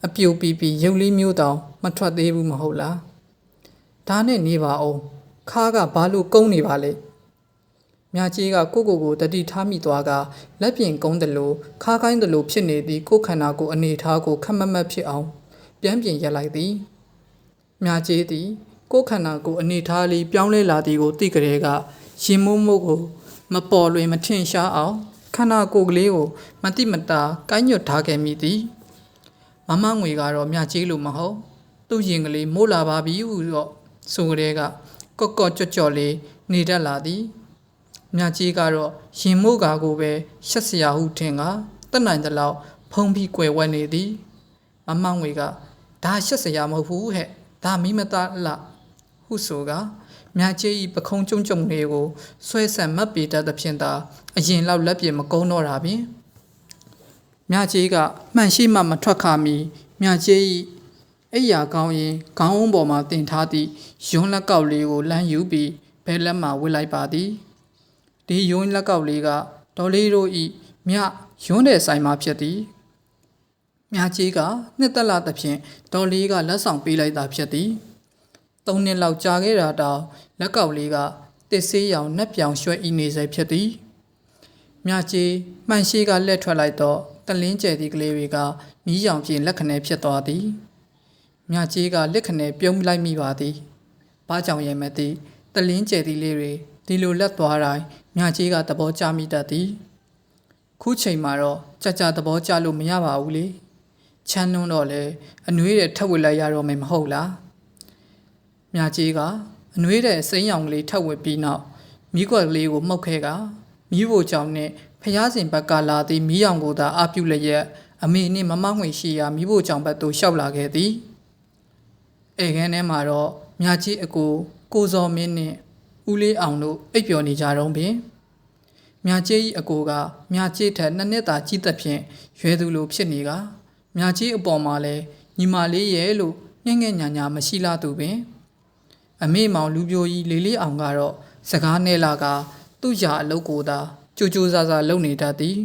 အပြိုပီပီရုပ်လေးမျိုးတောင်မထွက်သေးဘူးမဟုတ်လားဒါနဲ့နေပါအောင်ခါကဘာလို့ကုန်းနေပါလဲမြကြီးကကိုတတိထားမိသွားကလက်ပြင်ကုန်းတယ်လို့ခါခိုင်းတယ်လို့ဖြစ်နေသည်ကိုခန္ဓာကိုအနေထားကိုခက်မမတ်ဖြစ်အောင်ပြန်ပြင်ရက်လိုက်သည်မြကြီးသည်ကိုခန္ဓာကိုအနေထားလေးပြောင်းလဲလာသည်ကိုသိကြတဲ့ကရင်မိုးမိုးကိုမပေါ်လွင်မထင်ရှားအောင်ခန္ဓာကိုယ်ကလေးကိုမတိမတာကိုင်းညွတ်ထားခဲ့မိသည်မမငွေကတော့မြကြီးလို့မဟုတ်သူ့ရင်ကလေးမိုးလာပါပြီဟုတော့ဆိုကြတဲ့ကကော့ကြော့လေးနေတတ်လာသည်မြကြီးကတော့ရင်မိုးကာကိုပဲရှက်စရာဟုထင်ကတက်နိုင်သလောက်ဖုံးပြီးကွယ်ဝဲနေသည်မမငွေကဒါရှက်စရာမဟုတ်ဘူးဟဲ့ဒါမိမသားလဟုဆိုကမြကြီးဤပခုံးကျုံလေးကိုဆွဲဆန်မတ်ပေတတ်သဖြင့်သာအရင်လောက်လက်ပြမကုန်းတော့တာပင်မြကြီးကမှန်ရှိမှမထွက်ခါမီမြကြီးဤအိယာကောင်းရင်ခေါင်းအုံးပေါ်မှာတင်ထားသည့်ယွန်းလက်ကောက်လေးကိုလမ်းယူပြီးဘဲလက်မှဝစ်လိုက်ပါသည်ဒီယွန်းလက်ကောက်လေးကဒေါ်လေးတို့ဤမြယွန်းတဲ့ဆိုင်မှာဖြစ်သည်မြကြီးကနှစ်သက်လာသဖြင့်ဒေါ်လေးကလက်ဆောင်ပေးလိုက်တာဖြစ်သည်3နှစ်လောက်ကြာခဲ့တာတောင်လက်ကောက်လေးကတစ်ဆေးရောင်နှက်ပြောင်ရွှဲဤနေစေဖြစ်သည်မြကြီးမှန်ရှိကလက်ထွက်လိုက်တော့တလင်းကျဲသည့်ကလေးတွေကမီးရောင်ပြင်လက်ခနဲဖြစ်သွားသည်မြကြီးကလက်ခနဲပြုံးလိုက်မိပါသည်ဘာကြောင့်ရဲမသိတလင်းကျဲသည့်လေးတွေဒီလိုလက်သွားတိုင်းမြကြီးကသဘောကျမိတတ်သည်ခုချိန်မှာတော့ကြာသဘောကျလို့မရပါဘူးလေချမ်းနှုံးတော့လေအနှွေးတဲ့ထပ်ဝစ်လိုက်ရတော့မယ်မဟုတ်လားမြကြီးကအနှွေးတဲ့စိမ်းရောင်ကလေးထပ်ဝစ်ပြီးနောက်မိကွက်ကလေးကိုမှုတ်ခဲကမိဖို့ကြောင့်နဲ့ဖျားစင်ဘက်ကလာသည့်မိရောင်ကိုသာအပြုလျက်အမေနှင့်မမငွေရှိရာမိဖို့ကြောင့်ဘက်သို့လျှောက်လာခဲ့သည်ဧကန်းထဲမှာတော့မြကြီးအကိုစော်မင်းနှင့်ဦးလေးအောင်တို့အိပ်ပျော်နေကြတော့ပင်မြကြီးအကိုကမြကြီးထက်2နှစ်သာကြီးသက်ဖြင့်ရွယ်သူလိုဖြစ်နေကမြကြီးအပေါ်မှာလဲညီမလေးရဲ့လို့ငဲ့ညာမရှိလာသူပင်အမေမောင်လူပြိုကြီးလေးအောင်ကတော့စကားနဲ့လာကသူ့ရာအလုပ်ကိုသာကြိုးစားလုပ်နေတတ်သည်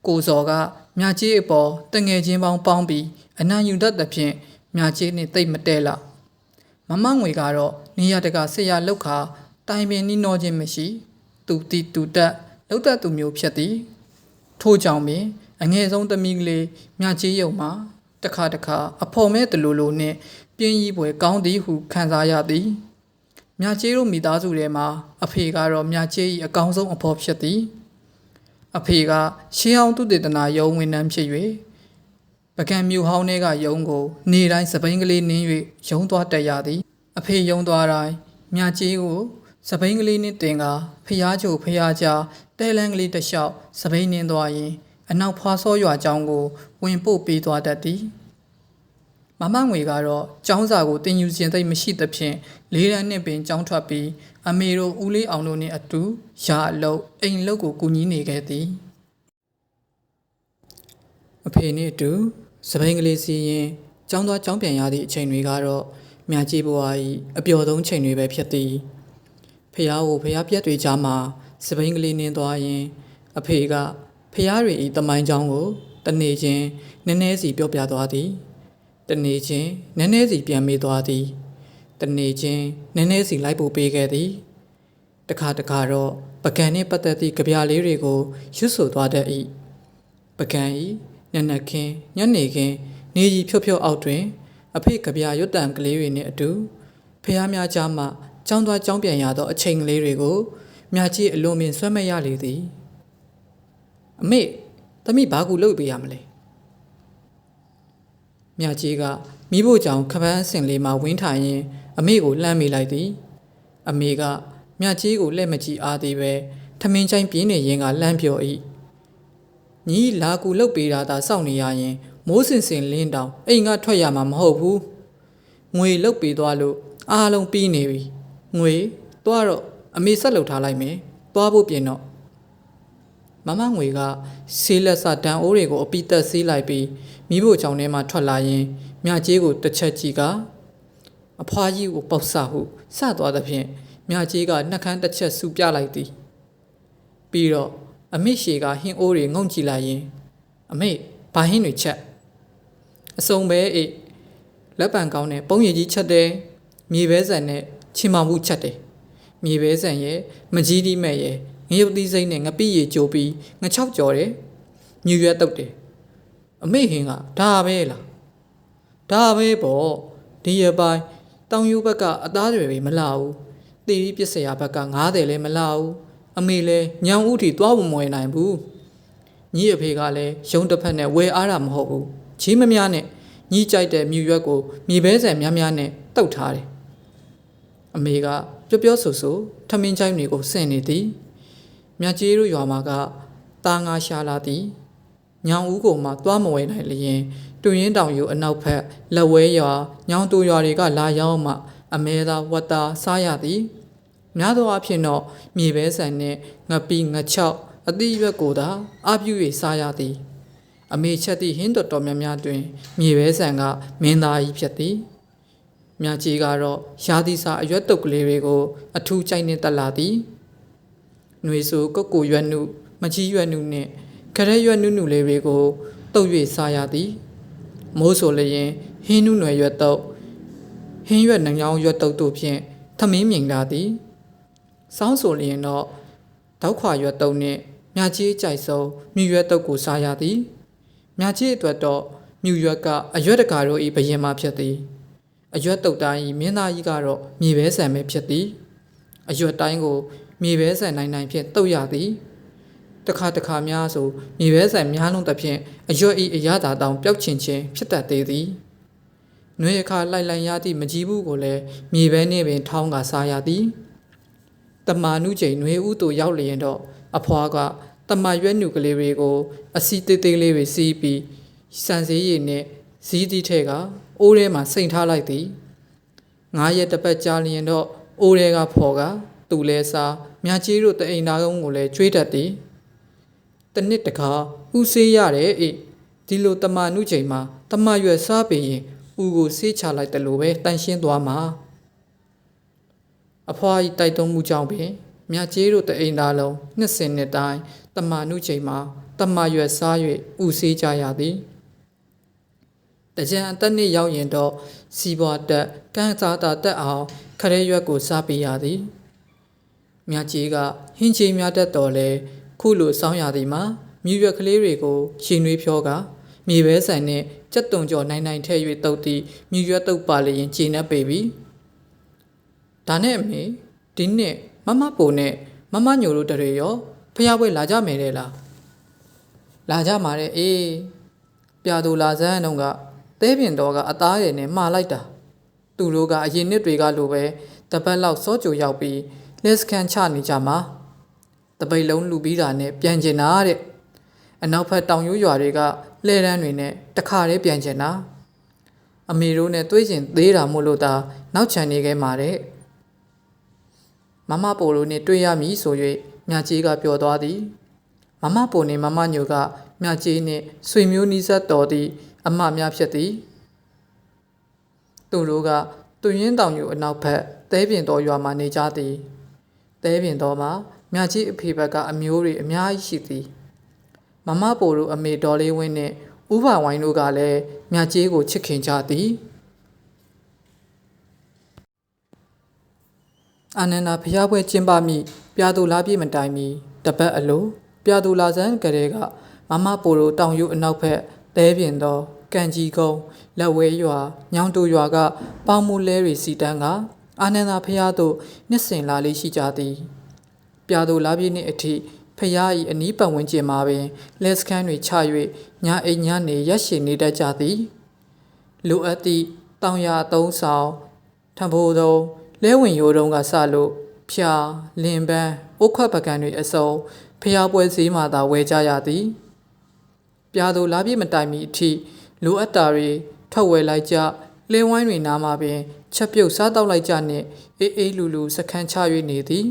ကိုစော်ကမြကြီးအပေါ်တငယ်ချင်းပေါင်းပြီးအနံ့ယူတတ်သဖြင့်မြကြီးနှင့်တိတ်မတဲလာမမငွေကတော့နေရတကဆရာလောက်ခါတိုင်ပင်နှီးနှောခြင်းမရှိသူတီတူတက်လောက်တတ်သူမျိုးဖြစ်သည်ထို့ကြောင့်ပင်အငယ်ဆုံးသမီးကလေးမြကြီးရုံမှာတခါအဖော်မဲတလူလိုနှင့်ပြင်းကြီးပွဲကောင်းသည်ဟုခံစားရသည်မြကြီးတို့မိသားစုထဲမှာအဖေကတော့မြကြီး၏အကောင်းဆုံးအဖော်ဖြစ်သည်အဖေကရှေးအောင်သူတေသနာယုံဝန်ထမ်းဖြစ်၍ပကံမြို့ဟောင်းထဲကယုံကိုနေတိုင်းစပိန်ကလေးနင်း၍ယုံသွားတက်ရသည်အဖေယုံသွားတိုင်းမြကြီးကိုစပိန်ကလေးနှင့်တင်ကဖျားချိုဖျားကြားတဲလန်းကလေးတစ်လျှောက်စပိန်နင်းသွားရင်အနောက်ဖွာစောရွာကျောင်းကိုဝင်ပို့ပေးသွားတတ်သည်မမငွေကတော့ကျောင်းစာကိုတင်ယူခြင်းသိမရှိသဖြင့်4တန်းနှစ်ပင်ကျောင်းထွက်ပြီးအမေတို့ဦးလေးအောင်တို့နှင့်အတူရာအလုပ်အိမ်လုပ်ကိုကူညီနေခဲ့သည်အဖေနှင့်အတူစပိန်ကလေးစီရင်ကျောင်းသွားကျောင်းပြန်ရသည့်အချိန်တွေကတော့မြကြီးဘွား၏အပျော်ဆုံးချိန်တွေပဲဖြစ်သည်ဖះကိုဖះပြက်တွေကြားမှာစပိန်ကလေးနင်းသွားရင်အဖေကဖះတွေ၏တမိုင်းကျောင်းကိုတနေ့ချင်းနည်းနည်းစီပြောပြသွားသည်တနေ့ချင်းနည်းနည်းစီပြန်မေးသွားသည်တနေ့ချင်းနည်းနည်းစီလိုက်ပို့ပေးခဲ့သည်တခါတော့ပကံနှင့်ပတ်သက်သည့်ကြပြလေးတွေကိုရွတ်ဆိုသွားတတ်၏ပကံ၏ညနေခင်းညနေခင်းနေကြီးဖြော့အောက်တွင်အဖေကြပြရွတ်တံကလေးတွေနှင့်အတူဖះများကြားမှကျောင်းသွားကျောင်းပြန်ရသောအချိန်ကလေးတွေကိုမြကြီးအလွန်ပင်ဆွဲမရလေသည်အမေသမီးဘာကူလုပ်ပေးရမလဲမြကြီးကမိဖို့ကြောင့်ခပန်းအစင်လေးမှာဝင်းထိုင်ရင်အမေကိုလှမ်းမိလိုက်သည်အမေကမြကြီးကိုလက်မကြည့်အားသေးပဲထမင်းချိုင်းပြင်းနေရင်ကလှမ်းပြော၏ညီလာကူလုပ်ပေးတာသာစောင့်နေရရင်မိုးစင်လင်းတောင်အိမ်ကထွက်ရမှာမဟုတ်ဘူးငွေလုပ်ပေးသွားလို့အားလုံးပြီးနေပြီငွေသွားတော့အမေဆက်လုပ်ထားလိုက်မယ်သွားဖို့ပြင်တော့မ မမငွေကဆေးလက်စတန်အိုးတွေကိုအပိသက်ဆေးလိုက်ပြီးမိဖို့ကြောင့်ထဲမှာထွက်လာရင်မြကြီးကိုတစ်ချက်ကြည့်ကအဖွားကြီးကိုပေါက်ဆဟုစသွားသဖြင့်မြကြီးကနှက်ခမ်းတစ်ချက်ဆူပြလိုက်သည်ပြီးတော့အမေရှေကဟင်းအိုးတွေငုံကြည့်လိုက်ရင်အမေဘာဟင်းတွေချက်အစုံပဲအေးလက်ပံကောင်းနဲ့ပုံရည်ကြီးချက်တယ်မြေပဲဆန်နဲ့ချီမောင်မှုချက်တယ်မြေပဲဆန်ရဲ့မကြီးတီးမဲ့ရဲ့ငရုတ်သီးစိမ့်နဲ့ငပိရည်ကြိုးပြီးငချောက်ကြော်တယ်မြူရွက်တုတ်တယ်အမေဟင်းကဒါပဲလားဒါပဲပေါ့ဒီရပိုင်းတောင်ယူဘက်ကအသားတွေမလာဘူးတီရီပစ္စယဘက်က90လည်းမလာဘူးအမေလည်းညောင်ဥတီသွားမမွေနိုင်ဘူးညီအဖေကလည်းရုံတစ်ဖက်နဲ့ဝယ်အားတာမဟုတ်ဘူးချီးမများနဲ့ညီကြိုက်တဲ့မြူရွက်ကိုမြေပဲဆန်များများနဲ့တုတ်ထားတယ်အမေကပြောဆိုထမင်းချိုင်းတွေကိုဆင့်နေသည်မြကြီးတို့ရွာမှာကတာငါရှာလာသည်ညောင်ဦးကိုမှသွားမဝဲနိုင်လျင်တွင်ရင်တောင်ယူအနောက်ဖက်လက်ဝဲရွာညောင်တူရွာတွေကလာရောက်မှအမဲသာဝတ်တာစားရသည်များသောအားဖြင့်တော့မြေပဲဆန်နှင့်ငပိငချောက်အသီးရွက်ကိုသာအပြည့်၍စားရသည်အမေချက်သည့်ဟင်းတော်များများတွင်မြေပဲဆန်ကမင်းသားကြီးဖြစ်သည်မြကြီးကတော့ရာသီစာအရွက်တုပ်ကလေးတွေကိုအထူးကြိုက်နေတက်လာသည်ຫນွေဆိုကုတ်ကိုရွက်နုမကြီးရွက်နုနှင့်ခရဲရွက်နုလေးတွေကိုတုပ်၍စားရသည်မိုးဆိုလျင်ဟင်းနုနွယ်ရွက်တုပ်ဟင်းရွက်နှောင်းရွက်တုပ်တို့ဖြင့်ထမင်းမြင်လာသည်စောင်းဆိုလျင်တော့တောက်ခွာရွက်တုပ်နှင့်မြကြီးကြိုက်ဆုံးမြူရွက်တုပ်ကိုစားရသည်မြကြီးအတွက်တော့မြူရွက်ကအရွက်တကာတို့၏ဘရင်မှဖြစ်သည်အရွက်တုတ်တိုင်းမင်းသားကြီးကတော့မြေပဲဆန်ပဲဖြစ်သည်အရွက်တိုင်းကိုမြေပဲဆန်နိုင်ဖြင့်တုတ်ရသည်တခါများဆိုမြေပဲဆန်များလုံးသဖြင့်အရွက်ဤအရသာတောင်ပျောက်ချင်းဖြစ်တတ်သေးသည်နှွေအခါလိုက်ရသည့်မကြည့်ဘူးကိုလည်းမြေပဲနှင့်ပင်ထောင်းကစားရသည်တမာနုချိန်နှွေဥတို့ရောက်လျင်တော့အဖွားကတမရွက်နုကလေးတွေကိုအစီသေးသေးလေးတွေစီးပြီးစံစည်းရည်နဲ့ဇီးတီးထဲကအိုးထဲမှာစိန်ထားလိုက်သည်9ရက်တစ်ပတ်ကြာလျင်တော့အိုးထဲကဖော်ကသူလဲစားမြကြီးတို့တအိမ်သားကုန်းကိုလည်းကျွေးတတ်သည်တနစ်တခါဥဆေးရတယ်အေးဒီလိုတမနုချိန်မှာတမရွက်စားပြီးရင်ဥကိုဆေးချလိုက်တယ်လို့ပဲတန်ရှင်းသွားမှာအဖွားကြီးတိုက်တွန်းမှုကြောင့်ပင်မြကြီးတို့တအိမ်သားလုံးနှစ်စဉ်နှစ်တိုင်းတမနုချိန်မှာတမရွက်စား၍ဥဆေးကြရသည်တကြံအသက်နှစ်ရောက်ရင်တော့စီးပွားတက်ကန်းစားတာတက်အောင်ခရဲရွက်ကိုစားပေးရသည်မြကြီးကဟင်းချင်းများတတ်တော်လဲခုလိုစောင်းရသည်မှာမြူရွက်ကလေးတွေကိုရှင်နှွေးဖြောကမြေပဲဆန်နဲ့ကြက်တုံကြော်နိုင်ထည့်၍တုပ်သည်မြူရွက်တုပ်ပါလျင်ကျင်းနေပေပြီဒါနဲ့အမေဒီနှစ်မမပိုနဲ့မမညိုတို့တရေရောဖျားပွဲလာကြမယ်လေလားလာကြမှာတဲ့အေးပြာသူလာစမ်းတော့ကသဲပင်တော်ကအသားရည်နဲ့မှားလိုက်တာသူတို့ကအရင်နှစ်တွေကလိုပဲတပတ်လောက်စောကြိုရောက်ပြီးလက်စကန်ချနေကြမှာတပိတ်လုံးလူပြီးတာနဲ့ပြန်ကျင်တာတဲ့အနောက်ဘက်တောင်ရိုးရွာတွေကလှဲတန်းတွေနဲ့တခါတည်းပြန်ကျင်တာအမေတို့နဲ့တွေးကျင်သေးတာမို့လို့သာနောက်ချန်နေခဲ့မှာတဲ့မမပိုတို့နဲ့တွေ့ရမည်ဆို၍မြကြီးကပြောသွားသည်မမပိုနဲ့မမညိုကမြကြီးနဲ့ဆွေမျိုးနီးစပ်တော်သည့်အမများဖြစ်သည်သူတို့ကတွင်ရင်တောင်ယူအနောက်ဘက်သဲပင်တော်ရွာမှနေကြသည်သဲပင်တော်မှာမြကြီးအဖေဘက်ကအမျိုးတွေအများကြီးရှိသည်မမပိုတို့အမေဒေါ်လေးဝင်းနဲ့ဥပဝိုင်းတို့ကလည်းမြကြီးကိုချစ်ခင်ကြသည်အာနန္ဒာဖျားပွဲကျင်းပမိပြာသူလာပြည့်မတိုင်မီတပတ်အလိုပြာသူလာစန်းကလေးကမမပိုတို့တောင်ယူအနောက်ဘက်သဲပင်တော်ကန်ကြီးကုန်းလက်ဝဲရွာညောင်တူရွာကပေါင်းမူလဲရီစီတန်းကအာနန္ဒာဖျားတို့နှစ်စဉ်လာလေးရှိကြသည်ပြာသူလာပြည့်နှင့်အထိဖျား၏အနီးပတ်ဝန်းကျင်မှာပင်လက်စခန်းတွေချ၍ညအိမ်ညနေရက်ရှည်နေတတ်ကြသည်လိုအပ်သည့်တောင်ရအသုံးဆောင်ထံဖိုးသုံးလဲဝင်ရိုးတုံးကစလို့ဖြာလင်ပန်းအိုးခွက်ပကံတွေအစုံဖျားပွဲစည်းမှသာဝယ်ကြရသည်ပြာသူလာပြည့်မတိုင်မီအထိလိုအပ်တာတွေထုတ်ဝယ်လိုက်ကြလဲဝိုင်းတွေနားမှာပင်ချက်ပြုတ်စားတောက်လိုက်ကြနှင့်အေးအေးလူလူစခန်းချ၍နေသည်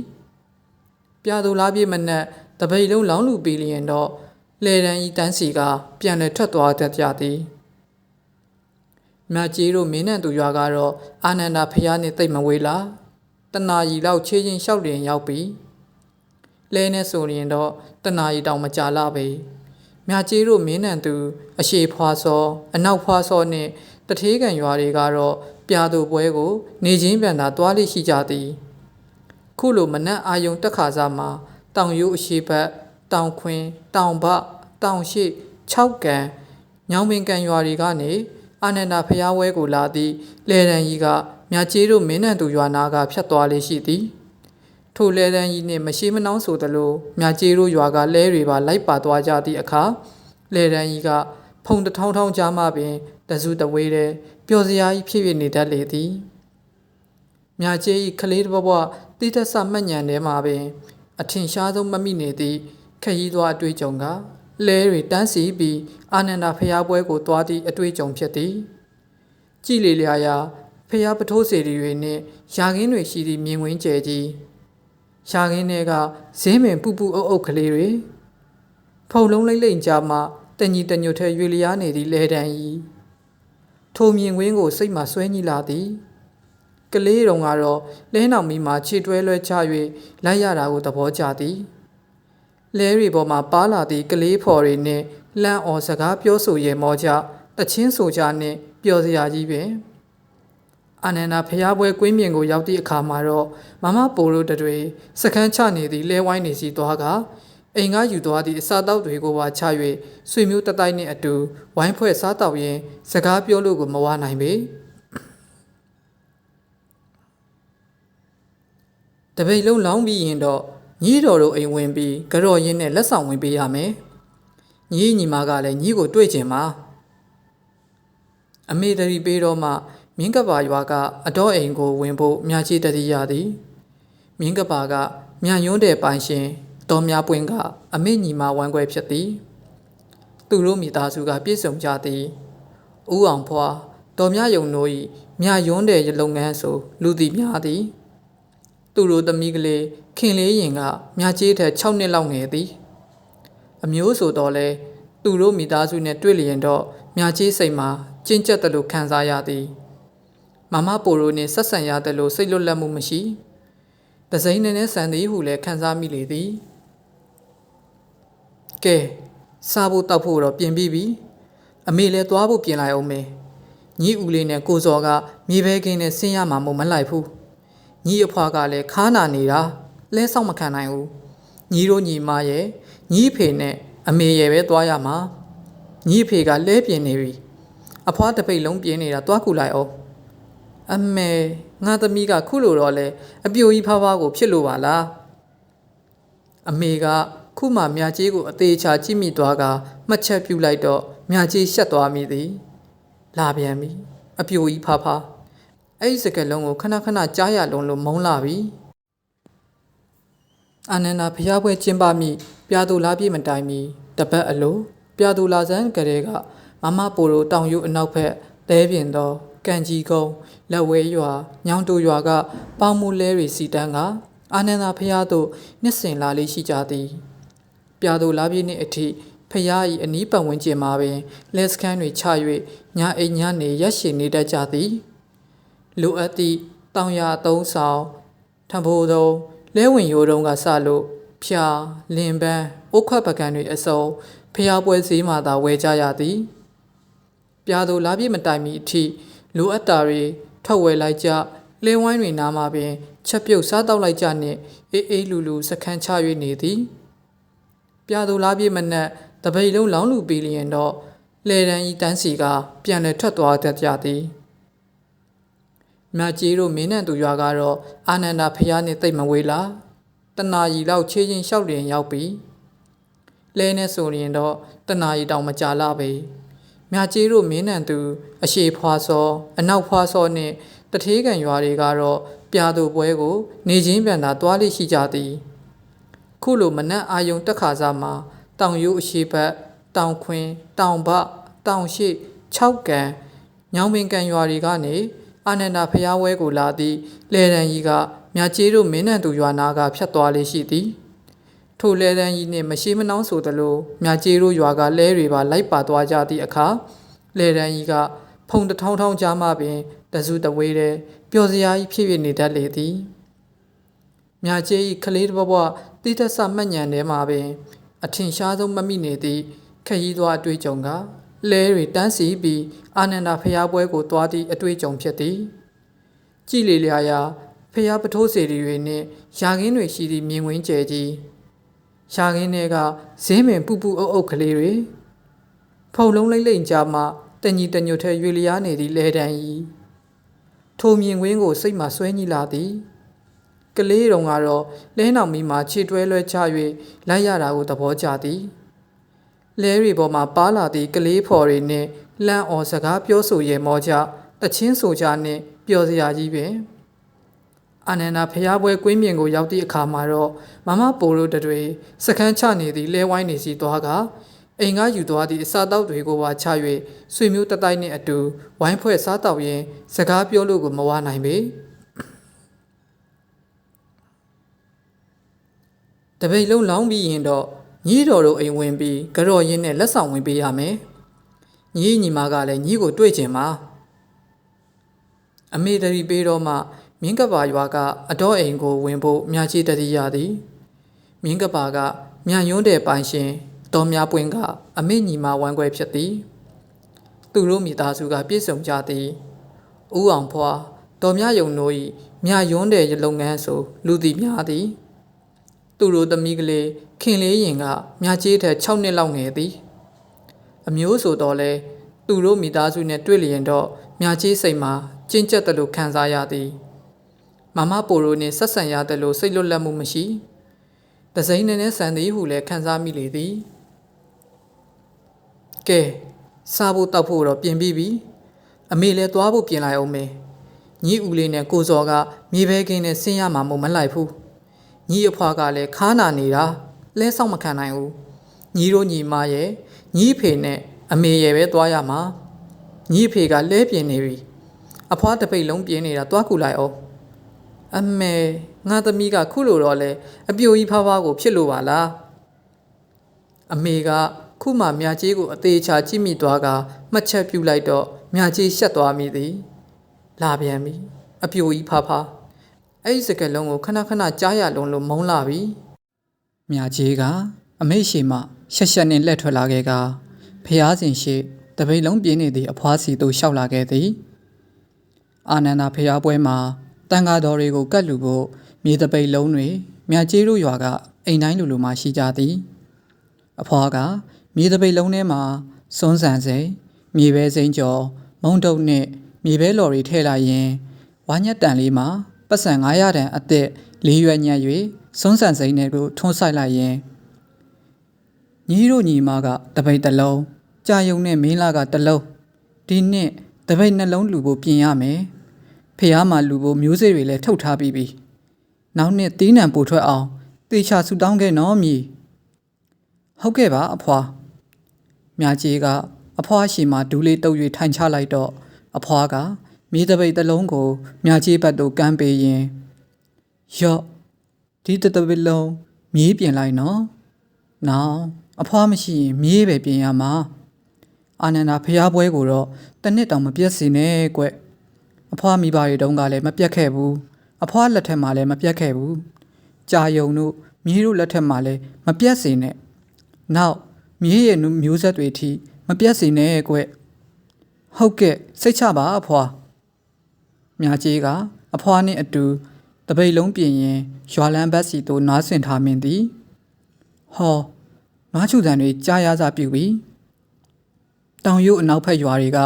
ပြာသူလာပြည့်မနက် တပိတ်လုံးလောင်းလူပြီးလျင်တော့လေရန်ဤတန်းစီကပြန်လည်ထွက်သွားတတ်ကြသည်မြတ်ကြီးတို့မင်းနဲ့သူရွာကတော့အာနန္ဒာဖျားနှင့်တိတ်မဝေးလားတနာရီလောက်ချေးချင်းလျှောက်လျင်ရောက်ပြီးလဲနဲ့ဆိုရင်တော့တနာရီတောင်မကြာလာပေမြတ်ကြီးတို့မင်းနဲ့သူအရှိဖွာစောအနောက်ဖွာစောနှင့်တထေးကန်ရွာတွေကတော့ပြာသူပွဲကိုနေချင်းပြန်သာတွားလိရှိကြသည်ခုလိုမနက်အာယုံတက်ခါစားမှာတောင်ရိုးအရှိဘက်တောင်ခွင်တောင်ဘတောင်ရှိ6ကန်ညောင်ပင်ကန်ရွာတွေကနေအာနန္ဒာဖျားဝဲကိုလာသည့်လေရန်ကြီးကမြတ်ကြီးတို့မင်းနဲ့သူရွာနာကဖြတ်သွားလေရှိသည်ထိုလေရန်ကြီးနှင့်မရှိမနှောင်းဆိုသလိုမြတ်ကြီးတို့ရွာကလဲတွေပါလိုက်ပါသွားကြသည့်အခါလေရန်ကြီးကဖုံတထောင်းထောင်းကြားမှပင်တစုတဝေးတဲ့ပျော်စရာကြီးဖြစ်ဖြစ်နေတတ်လေသည်မြတ်ကြီးခလေးတစ်ဘဝတိတက်ဆမှတ်ညံထဲမှာပင်အထင်ရှားဆုံးမမိနေသည့်ခရီးသွားအတွေ့အကြုံကလဲတွေတန်းစီပြီးအာနန္ဒာဖျားပွဲကိုတွားသည့်အတွေ့အကြုံဖြစ်သည်ကြည်လေလျာရာဖျားပထိုးစေတီတွေနှင့်ရာခင်းတွေရှိသည့်မြင်ကွင်းကျယ်ကြီးရာခင်းတွေကဇင်းပင်ပူပူအုပ်အုပ်ကလေးတွေဖုံလုံးလိမ့်လိမ့်ကြားမှတညီတညွတ်ထဲရွေလျားနေသည့်လဲတန်းကြီးထိုမြင်ကွင်းကိုစိတ်မှဆွဲညှိလာသည်ကလေးတော်ကတော့လဲနောင်မီမှာခြေတွဲလွှဲချ၍လိုက်ရတာကိုသဘောကျသည်လဲရီပေါ်မှာပါလာသည့်ကလေးဖော်တွေနှင့်လန့်အော်စကားပြောဆိုရဲမောကြတချင်းဆိုကြနှင့်ပျော်စရာကြီးပင်အာနန္ဒာဖျားပွဲကွင်းပြင်ကိုရောက်သည့်အခါမှာတော့မမပိုတို့တွေစခန်းချနေသည့်လဲဝိုင်းနေစီသွားကအိမ်ကယူသွားသည့်အစာတောက်တွေကိုပါချ၍ဆွေမျိုးတတိုက်နှင့်အတူဝိုင်းဖွဲ့စားတောက်ရင်းစကားပြောလို့ကိုမဝနိုင်ပေတပိတ်လုံးလောင်းပြီးရင်တော့ညီတော်တို့အိမ်ဝင်ပြီးကြော်ရင်းနဲ့လက်ဆောင်ဝင်ပေးရမယ်ညီမကလည်းညီကိုတွေ့ချင်ပါအမေတရီပေးတော့မှမြင်းကပါရွာကအတော်အိမ်ကိုဝင်ဖို့မြချီတတိရသည်မြင်းကပါကမြယွန်းတဲ့ပိုင်ရှင်တော်များပွင့်ကအမေညီမဝမ်းခွဲဖြစ်သည်သူတို့မိသားစုကပြည့်စုံကြသည်ဦးအောင်ဖွာတော်များယုံတို့၏မြယွန်းတဲ့လုပ်ငန်းဆိုလူသည်များသည်သူတို့သမီးကလေးခင်လေးရင်ကမြကြီးထက်6နှစ်လောက်ငယ်သည်အမျိုးဆိုတော့လဲသူတို့မိသားစုနဲ့တွေ့လျင်တော့မြကြီးစိတ်မှာကျဉ်ကျပ်တယ်လို့ခံစားရသည်မမပိုရိုနှင့်ဆက်ဆံရတယ်လို့စိတ်လွတ်လပ်မှုမရှိတစိမ့်နဲ့ဆန်သည်ဟုလည်းခံစားမိလေသည်ကဲစားဖို့တောက်ဖို့တော့ပြင်ပြီးပြီအမေလည်းသွားဖို့ပြင်လိုက်အောင်မေညီဦးလေးနဲ့ကိုစော်ကမြေဘဲကင်းနဲ့ဆင်းရမှာမို့မလိုက်ဘူးညီအဖွားကလည်းခါနာနေတာလဲဆောင်မခံနိုင်ဘူးညီတို့ညီမရဲ့ညီဖေနဲ့အမေရဲ့ပဲသွားရမှာညီဖေကလဲပြင်းနေပြီအဖွားတပိတ်လုံးပြင်းနေတာသွားကူလိုက်အောင်အမေငါသမီးကခုလိုတော့လဲအပြိုကြီးဖားဖားကိုဖြစ်လို့ပါလားအမေကခုမှမြကြီးကိုအသေးချာကြည့်မိသွားကမှတ်ချက်ပြုလိုက်တော့မြကြီးရှက်သွားမိသည်လာပြန်ပြီအပြိုကြီးဖားဖားအဲ့ဒီစကလုံးကိုခဏခဏကြားရလုံးလို့မုန်းလာပြီအာနန္ဒာဖျားပွဲကျင်းပမိပြာသူလာပြည့်မတိုင်မီတပတ်အလိုပြာသူလာစန်းကလေးကမမပိုရိုတောင်ယူအနောက်ဘက်တဲပြင်သောကန်ကြီးကုန်းလက်ဝဲရွာညောင်တူရွာကပေါင်းမူလဲတွေစီတန်းကအာနန္ဒာဖျားသို့နှစ်စင်လာလေးရှိကြသည်ပြာသူလာပြည့်နှင့်အထိဖျား၏အနီးပတ်ဝန်းကျင်မှာပင်လက်စခန်းတွေချ၍ညအိမ်ညနေရက်ရှည်နေတတ်ကြသည်လိုအပ်သည့်တောင်ရအသုံးဆောင်ထံဖိုးသုံးလဲဝင်ရိုးတုံးကစလို့ဖြာလင်ပန်းအိုးခွက်ပကံတွေအစုံဖျားပွဲစည်းမှသာဝယ်ကြရသည်ပြာသူလာပြည့်မတိုင်မီအထိလိုအပ်တာတွေထွက်ဝယ်လိုက်ကြလဲဝိုင်းတွေနားမှာပင်ချက်ပြုတ်စားတောက်လိုက်ကြနှင့်အေးအေးလူလူစခန်းချ၍နေသည်ပြာသူလာပြည့်မနက်တပိတ်လုံးလောင်းလူပြီးလျင်တော့လေရန်ဤတန်းစီကပြန်လည်ထွက်သွားတတ်ကြသည်မြကြီးတို့မင်းနဲ့သူရွာကတော့အာနန္ဒာဖျားနှင့်တိတ်မဝေးလားတနာရီလောက်ချေးချင်းလျှောက်လျင်ရောက်ပြီလဲနဲ့ဆိုရင်တော့တနာရီတောင်မကြာလာပေမြကြီးတို့မင်းနဲ့သူအရှိဖွာစောအနောက်ဖွာစောနှင့်တထေးကန်ရွာတွေကတော့ပြာသူပွဲကိုနေချင်းပြန်သာတွားလိရှိကြသည်ခုလိုမနက်အာယုံတက်ခါစားမှာတောင်ရိုးအရှိဘက်တောင်ခွင်တောင်ဘတောင်ရှိ6ကန်ညောင်ပင်ကန်ရွာတွေကနေအာနန္ဒာဖျားဝဲကိုလာသည့်လေရန်ကြီးကမြကြီးတို့မင်းနဲ့သူရွာနာကဖြတ်သွားလေရှိသည် ထိုလဲတန်းကြီးနှင့်မရှိမနှောင်းဆိုသလိုမြကျေးတို့ရွာကလဲတွေပါလိုက်ပါသွားကြသည့်အခါလဲတန်းကြီးကဖုံတထောင်းထောင်းကြားမှပင်တစုတဝေးတဲ့ပျော်စရာကြီးဖြစ်ဖြစ်နေတတ်လေသည်မြကျေး၏ကလေးတစ်ဘဝတိတက်ဆမှတ်ညံထဲမှာပင်အထင်ရှားဆုံးမမိနေသည့်ခရီးသွားအတွေ့အကြုံကလဲတွေတန်းစီပြီးအာနန္ဒာဖျားပွဲကိုတွားသည့်အတွေ့အကြုံဖြစ်သည်ကြည်လေလျာရာဖျားပထိုးစီတွေနှင့်ရာခင်းတွေရှိသည့်မြင်ကွင်းကျဲကြီးရာခင်းတွေကဇင်းပင်ပူပူအုပ်အုပ်ကလေးတွေဖုံလုံးလိမ့်လိမ့်ကြမှတညီတညွတ်ထဲရွေလျားနေသည့်လဲတန်းကြီးထိုမြင်ကွင်းကိုစိတ်မှဆွဲညှိလာသည်ကလေးတုံကတော့လဲနောင်မီမှာခြေတွဲလွှဲချ၍လိုက်ရတာကိုသဘောကျသည်လဲရီပေါ်မှာပါလာသည့်ကလေးဖော်တွေနှင့်လန့်အော်စကားပြောဆိုရဲမောကြတချင်းဆိုကြနှင့်ပျော်စရာကြီးပင်အာနန္ဒာဖျားပွဲကွင်းပြင်ကိုရောက်သည့်အခါမှာတော့မမပိုတို့တွေစခန်းချနေသည့်လဲဝိုင်းနေစီသွားကအိမ်ကယူသွားသည့်အစာတောက်တွေကိုပါချ၍ဆွေမျိုးတတိုက်နှင့်အတူဝိုင်းဖွဲ့စားတောက်ရင်းစကားပြောလို့ကိုမဝနိုင်ပေတပိတ်လုံးလောင်းပြီးရင်တော့ညီတော်တို့အိမ်ဝင်ပြီးကြော်ရင်းနဲ့လက်ဆောင်ဝင်ပေးရမယ်ညီမကလည်းညီကိုတွေ့ချင်ပါအမေတရီပေးတော့မှမြင်းကပါရွာကအတော်အိမ်ကိုဝင်ဖို့မြချီတတိရသည်မြင်းကပါကမြယွန်းတဲ့ပိုင်ရှင်တော်များပွင့်ကအမေညီမဝမ်းခွဲဖြစ်သည်သူတို့မိသားစုကပြည့်စုံကြသည်ဦးအောင်ဖွာတော်များယုံတို့၏မြယွန်းတဲ့လုပ်ငန်းဆိုလူသည်များသည်သူတို့သမီးကလေးခင်လေးရင်ကမြကြီးတဲ့6နှစ်လောက်ငယ်သည်အမျိုးဆိုတော့လဲသူတို့မိသားစုနဲ့တွေ့လျင်တော့မြကြီးစိတ်မှာကျဉ်ကျက်တယ်လို့ခံစားရသည်မမပိုရိုနှင့်ဆက်ဆံရတယ်လို့စိတ်လွတ်လပ်မှုမရှိတစိမ့်နဲ့ဆန်သည်ဟုလည်းခံစားမိလေသည်ကဲစားဖို့တောက်ဖို့တော့ပြင်ပြီးပြီအမေလည်းသွားဖို့ပြင်လိုက်အောင်မေညီဦးလေးနဲ့ကိုစော်ကမြေဘဲကင်းနဲ့ဆင်းရမှာမို့မလိုက်ဘူးညီအဖွားကလည်းခါနာနေတာလဲဆောင်မခံနိုင်ဘူးညီတို့ညီမရဲ့ညီဖေနဲ့အမေရဲ့ပဲသွားရမှာညီဖေကလဲပြင်းနေပြီအဖွားတပိတ်လုံးပြင်းနေတာသွားကူလိုက်အောင်အမေငါသမီးကခုလိုတော့လဲအပြိုကြီးဖားဖားကိုဖြစ်လို့ပါလားအမေကခုမှမြကြီးကိုအသေးချာကြည့်မိသွားကမှတ်ချက်ပြုလိုက်တော့မြကြီးရှက်သွားမိသည်လာပြန်ပြီအပြိုကြီးဖားဖားအဲ့ဒီစကလုံးကိုခဏခဏကြားရလုံးလို့မုန်းလာပြီမြကြီးကအမေရှိမှရှက်ရှက်နဲ့လက်ထွက်လာခဲ့ကဖျားစင်ရှိတပိတ်လုံးပြင်းနေသည့်အဖွားစီသို့လျှောက်လာခဲ့သည်အာနန္ဒာဖျားပွဲမှာတန်ဃာတော်တွေကိုကတ်လူဖို့မြေတပိတ်လုံးတွေမြကြီးတို့ရွာကအိမ်တိုင်းလူမှရှိကြသည်အဖွားကမြေတပိတ်လုံးထဲမှာစွန်းဆန်စိန်မြေပဲစိန်ကျော်မုံတုပ်နဲ့မြေပဲလော်တွေထည့်လိုက်ရင်ဝါညက်တန်လေးမှာပတ်စံ900တန်အသက်၄ရွက်ညက်၍စွန်းဆန်စိန်တွေကိုထွန်းဆိုင်လိုက်ရင်ညီတို့ညီမကတပိတ်တစ်လုံးကြာယုံနဲ့မင်းလာကတစ်လုံးဒီနှစ်တပိတ်နှလုံးလူဖို့ပြင်ရမယ်ဖះမှာလူဖို့မျိုးစေ့တွေလည်းထုတ်ထားပြီးပြီနောက်နှစ်သီးနှံပို့ထွက်အောင်တေချာဆူတောင်းခဲ့နော်မြည်ဟုတ်ကဲ့ပါအဖွာမြကြီးကအဖွာရှိမှဒူးလေးတုပ်၍ထိုင်ချလိုက်တော့အဖွာကမြေတပိတ်တစ်လုံးကိုမြကြီးဘက်သို့ကမ်းပေးရင်ရော့ဒီတပိတ်လုံးမြေးပြင်လိုက်နော်နောင်အဖွာမရှိရင်မြေးပဲပြင်ရမှာအာနန္ဒာဖျားပွဲကိုတော့တနစ်တောင်မပြတ်စေနဲ့ကွအဖွာမိဘတွေတုန်းကလည်းမပြတ်ခဲ့ဘူးအဖွာလက်ထက်မှာလည်းမပြတ်ခဲ့ဘူးကြာယုံတို့မြေးတို့လက်ထက်မှာလည်းမပြတ်စေနဲ့နောက်မြေးရဲ့မျိုးဆက်တွေထိမပြတ်စေနဲ့ကွဟုတ်ကဲ့စိတ်ချပါအဖွာမြကြီးကအဖွာနှင့်အတူတပိတ်လုံးပြင်ရင်ရွာလန်းဘက်စီသို့နားဆင်ထားမင်းသည်ဟောနွားချူတန်တွေကြားရစားပြုပြီးတောင်ရုပ်အနောက်ဖက်ရွာတွေက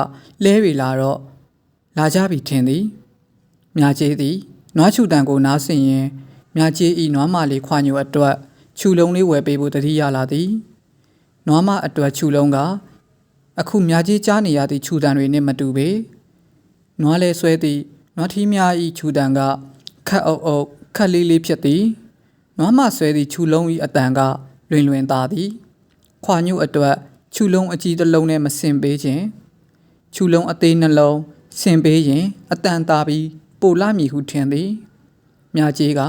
လဲရီလာတော့လာကြပြီထင်သည်မြကြီးသည်နွားချူတန်ကိုနားဆင်ရင်မြကြီးဤနွားမလေးခွာညိုအတွက်ခြူလုံးလေးဝယ်ပေးဖို့တတိရလာသည်နွားမအတွက်ခြူလုံးကအခုမြကြီးကြားနေရသည့်ခြူတန်တွေနှင့်မတူပေနွားလဲဆွဲသည့်နွားထီးများဤခြူတန်ကခက်အုပ်အုပ်ခက်လေးလေးဖြစ်သည်နွားမဆွဲသည့်ခြူလုံးဤအတန်ကလွင်လွင်သာသည်ခွာညိုအတွက်ခြူလုံးအကြီးတစ်လုံးနဲ့မစင်ပေးခြင်းခြူလုံးအသေးနှလုံးဆင်ပေးရင်အတန်သာပြီးပိုလာမည်ဟုထင်သည်မြကြီးက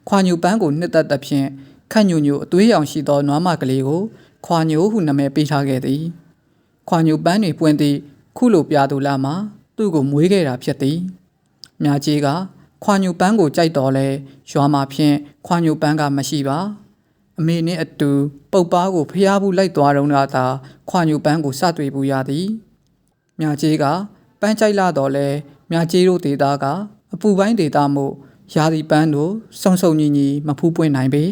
ခွာညိုပန်းကိုနှစ်သက်သဖြင့် ခန့်ညိုညိုအသွေးရောင်ရှိသောနွားမကလေးကိုခွာညိုဟုနာမည်ပေးထားခဲ့သည်ခွာညိုပန်းတွေပွင့်သည့်ခုလိုပြသူလာမှာသူ့ကိုမွေးခဲ့တာဖြစ်သည်မြာကြီးကခွာညိုပန်းကိုကြိုက်တော်လဲရွာမှာဖြင့်ခွာညိုပန်းကမရှိပါအမေနှင့်အတူပုတ်ပါးကိုဖျားဘူးလိုက်သွားတော့သာခွာညိုပန်းကိုစတွေ့ပူရသည်မြာကြီးကပန်းကြိုက်လာတော့လဲမြာကြီးတို့ဒေတာကအပူပိုင်းဒေတာမို့ရာသီပန်းတို့စုံစုံညီညီမဖူးပွင့်နိုင်ပေ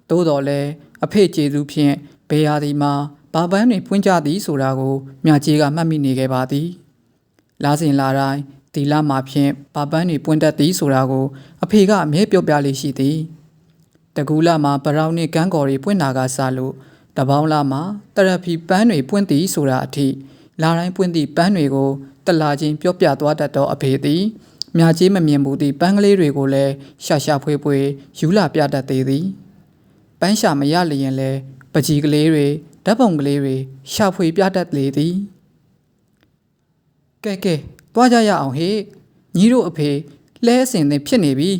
သို့တော်လဲအဖေကျေသူဖြင့်ဘေးရာသီမှာဘာပန်းတွေပွင့်ကြသည်ဆိုတာကိုမြာကြီးကမှတ်မိနေခဲ့ပါသည်လာစဉ်လာတိုင်းဒီလမှာဖြင့်ဘာပန်းတွေပွင့်တတ်သည်ဆိုတာကိုအဖေကအမြဲပြောပြလေးရှိသည်တကူလမှာပရောင်နှင့်ကန်းကော်တွေပွင့်တာကစလို့တပေါင်းလမှာတရဖီပန်းတွေပွင့်သည်ဆိုတာအထိလာတိုင်းပွင့်သည့်ပန်းတွေကိုတလာချင်းပြောပြသွားတတ်သောအဖေသည်မြာကြီးမမြင်ဘူးသည့်ပန်းကလေးတွေကိုလည်းရှာဖွေဖွေယူလာပြတတ်သေးသည်ပန်းရှာမရလျင်လည်းပကြီးကလေးတွေဓာတ်ပုံကလေးတွေရှာဖွေပြတတ်လေသည်ကဲသွားကြရအောင်ဟေ့ညီတို့အဖေလဲအစင်သင်ဖြစ်နေပြီ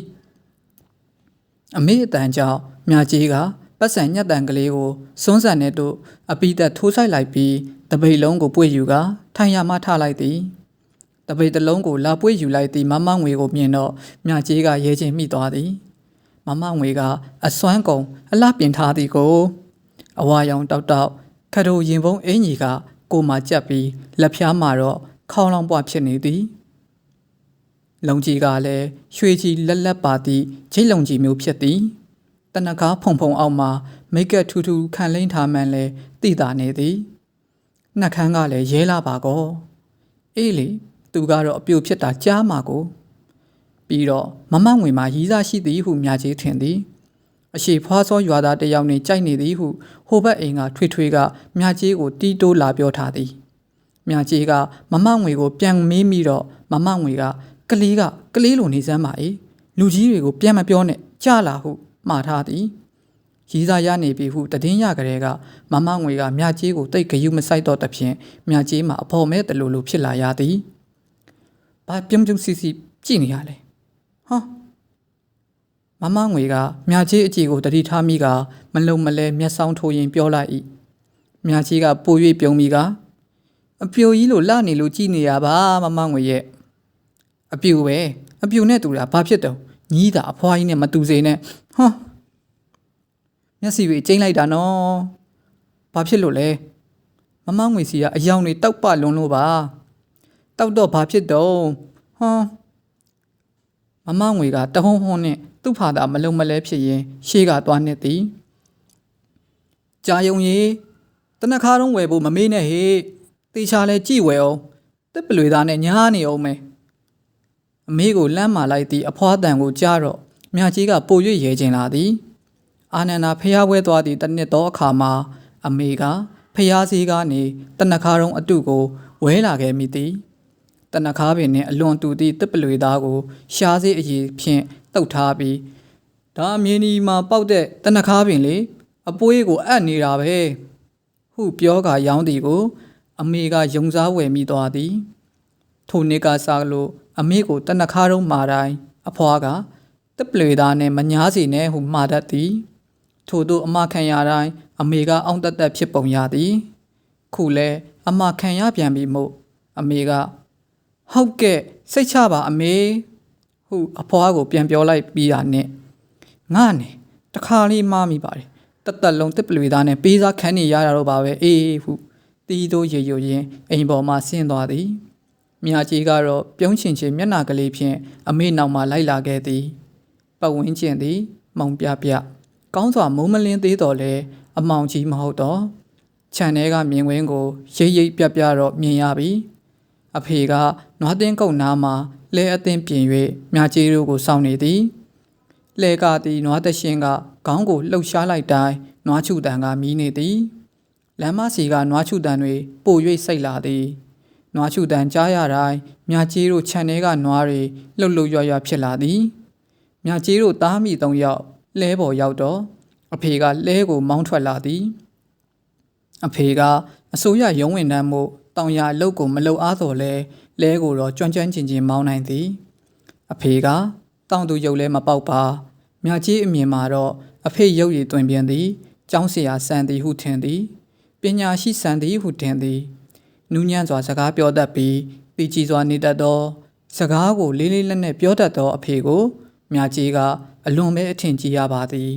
အမေအတန်ကြောင့်မြာကြီးကပတ်စံညက်တန်ကလေးကိုစွန်းဆန်နဲ့တို့အပိသက်ထိုးဆိုင်လိုက်ပြီးတပိတ်လုံးကိုပွေယူကထိုင်ရမှထလိုက်သည်တပိတ်တစ်လုံးကိုလာပွေယူလိုက်သည်မမငွေကိုမြင်တော့မြာကြီးကရဲချင်းမိသွားသည်မမငွေကအစွမ်းကုန်အလှပြင်ထားသည်ကိုအဝါရောင်တောက်ခတ်တို့ရင်ပုံးအင်ကြီးကကိုမှကြက်ပြီးလက်ဖျားမှာတော့ခေါင်းလောင်းပွားဖြစ်နေသည်လုံကြီးကလည်းရွှေကြီးလက်ပါသည့်ချိတ်လုံကြီးမျိုးဖြစ်သည်တနကားဖုံအောက်မှာမိတ်ကပ်ထူထူခံလိမ့်ထားမှန်လဲတိတာနေသည်နှက်ခမ်းကလည်းရဲလာပါကောအေးလေသူကတော့အပြိုဖြစ်တာကြားမှာကိုပြီးတော့မမငွေမှာရီးစားရှိသည်ဟုမြာကြီးထင်သည်အရှိဖွားစောရွာသားတယောက်နှင့်ကြိုက်နေသည်ဟုဟိုဘက်အိမ်ကထွေကမြာကြီးကိုတီးတိုးလာပြောထားသည်မြာကြီးကမမငွေကိုပြန်မေးမိတော့မမငွေကကလေးလိုနေစမ်းပါ၏လူကြီးတွေကိုပြန်မပြောနဲ့ကြားလာဟုမှားထားသည်ရီးစားရနေပြီဟုတည်င်းရကြတဲ့ကမမငွေကမြာကြီးကိုတိတ်ဂယုမဆိုင်တော့တဖြင့်မြာကြီးမှာအဖော်မဲတလူလိုဖြစ်လာရသည်ဘာပြုံးစီကြည့်နေရလဲဟောမမငွေကမြာကြီးအကြည့်ကိုတတိထားမိကမလုံမလဲမျက်စောင်းထိုးရင်ပြောလိုက်၏မြာကြီးကပို၍ပြုံးမိကအပြိုကြီးလိုလှနေလို့ကြည့်နေရပါမမငွေရဲ့အပြိုပဲအပြိုနဲ့တူတာဘာဖြစ်တော့ညီးတာအဖွားကြီးနဲ့မတူစေနဲ့ဟောမျက်စိတွေကျိန်းလိုက်တာနော်ဘာဖြစ်လို့လဲမမငွေစီကအယောင်တွေတောက်ပလွန်လို့ပါတောက်တော့ဘာဖြစ်တော့ဟောမမငွေကတဟုံးနဲ့သူ့ဖာသာမလုံမလဲဖြစ်ရင်ရှေ့ကသွားနေသည်ကြာယုံရီတနခါတော့ဝယ်ဖို့မမေးနဲ့ဟေ့တေချာလဲကြည့်ဝယ်အောင်တစ်ပလွေသားနဲ့ညားနေအောင်မယ်အမေကိုလမ်းမာလိုက်သည့်အဖွားတန်ကိုကြားတော့မြကြီးကပို၍ရဲကျင်လာသည်အာနန္ဒာဖျားဝဲသွားသည့်တနှစ်သောအခါမှာအမေကဖျားစည်းကနေတနခါတော့အတုကိုဝဲလာခဲ့မိသည်တနခါပင်နှင့်အလွန်တူသည့်တစ်ပလွေသားကိုရှားစေးအည်ဖြင့်တုတ်ထားပြီးဒါအမြင်ဒီမှာပေါက်တဲ့တနခါပင်လေအပွေးကိုအပ်နေတာပဲဟုပြောကရောင်းသည်ကိုအမေကယုံစားဝယ်မိသွားသည်ထိုနေ့ကစားလို့အမေကိုတနခါတော့မှာတိုင်းအဖွားကတစ်ပလွေသားနဲ့မညားစီနဲ့ဟုမှားတတ်သည်ထို့သို့အမခံရတိုင်းအမေကအောင့်တက်ဖြစ်ပုံရသည်ခုလဲအမခံရပြန်ပြီမို့အမေကဟုတ်ကဲ့စိတ်ချပါအမေဟုအဖွားကိုပြန်ပြောလိုက်ပြီးတာနဲ့ငါနဲ့တခါလေးမှားမိပါတယ်တက်လုံးတစ်ပလွေသားနဲ့ပေးစားခန်းနေရတာတော့ပါပဲအေးဟုတီးတို့ရေရရင်အိမ်ပေါ်မှဆင်းသွားသည်မြာကြီးကတော့ပြုံးချင်ချင်မျက်နှာကလေးဖြင့်အမေနောက်မှလိုက်လာခဲ့သည်ပတ်ဝန်းကျင်သည်မောင်ပြကောင်းစွာမိုးမလင်းသေးတော်လဲအမောင်ကြီးမဟုတ်တော့ခြံထဲကမြင်ကွင်းကိုရိပ်ပြတော့မြင်ရပြီအဖေကနွားတင်းကုတ်နားမှာလဲအသင်းပြင်၍မြာကြီးတို့ကိုစောင့်နေသည်လဲကသည်နွားတရှင်ကခေါင်းကိုလှုပ်ရှားလိုက်တိုင်းနွားချုတန်ကမီးနေသည်လမ်းမစီကနွားချုတန်တွေပို၍စိတ်လာသည်နွားချုတန်ကြားရတိုင်းမြာကြီးတို့ခြံထဲကနွားတွေလှုပ်ရွဖြစ်လာသည်မြာကြီးတို့သားမိ3ယောက်လဲပေါ်ရောက်တော့အဖေကလဲကိုမောင်းထွက်လာသည်အဖေကအစိုးရရုံးဝင်တန်းမှုတောင်ရအလုပ်ကိုမလုပ်အားတော့လဲကိုတော့ကျွမ်းကျင်မောင်းနိုင်သည်အဖေကတောင်သူရုပ်လဲမပေါက်ပါမြကြီးအမြင်မှာတော့ အဖေရုပ်ရည်တွင်ပြန်သည်ကျောင်းဆရာဆန်သည်ဟုထင်သည်ပညာရှိဆန်သည်ဟုထင်သည်နူးညံ့စွာစကားပြောတတ်ပြီးတည်ကြည်စွာနေတတ်သောစကားကိုလေးလေးနက်နက်ပြောတတ်သောအဖေကိုမြကြီးကအလွန်ပဲအထင်ကြီးရပါသည်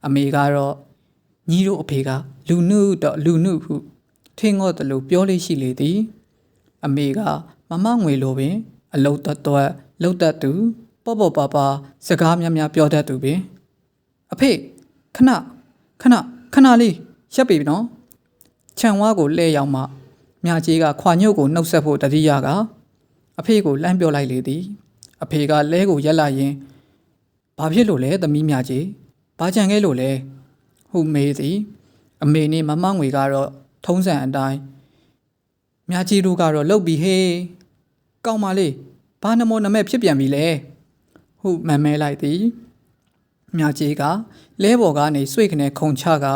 အမေကတော့ညီတို့အဖေကလူနုတော့လူနုဟုထင်ငော့တယ်လို့ပြောလေးရှိလေသည်အမေကမမငွေလိုပင်အလုတ်တတ်လှုပ်တတ်သူပေါ့ပေါ့ပါပါစကားများများပြောတတ်သူပင်အဖေခဏလေးရပ်ပြီနော်ခြံဝါကိုလှဲရောက်မှမြကြီးကခွာညုတ်ကိုနှုတ်ဆက်ဖို့တတိယကအဖေကိုလှမ်းပြောလိုက်လေသည်အဖေကလဲကိုရက်လာရင်ဘာဖြစ်လို့လဲသမီးမြကြီးဘာကြံခဲ့လို့လဲဟုမေးသည်အမေနဲ့မမငွေကတော့ထုံးစံအတိုင်းမြကြီးတို့ကတော့လှုပ်ပြီးဟေးကောင်းပါလေဘာနမောနမဲဖြစ်ပြန်ပြီလဲဟုမန်မဲလိုက်သည်မြကြီးကလဲပေါ်ကနေဆွေခနဲ့ခုံချက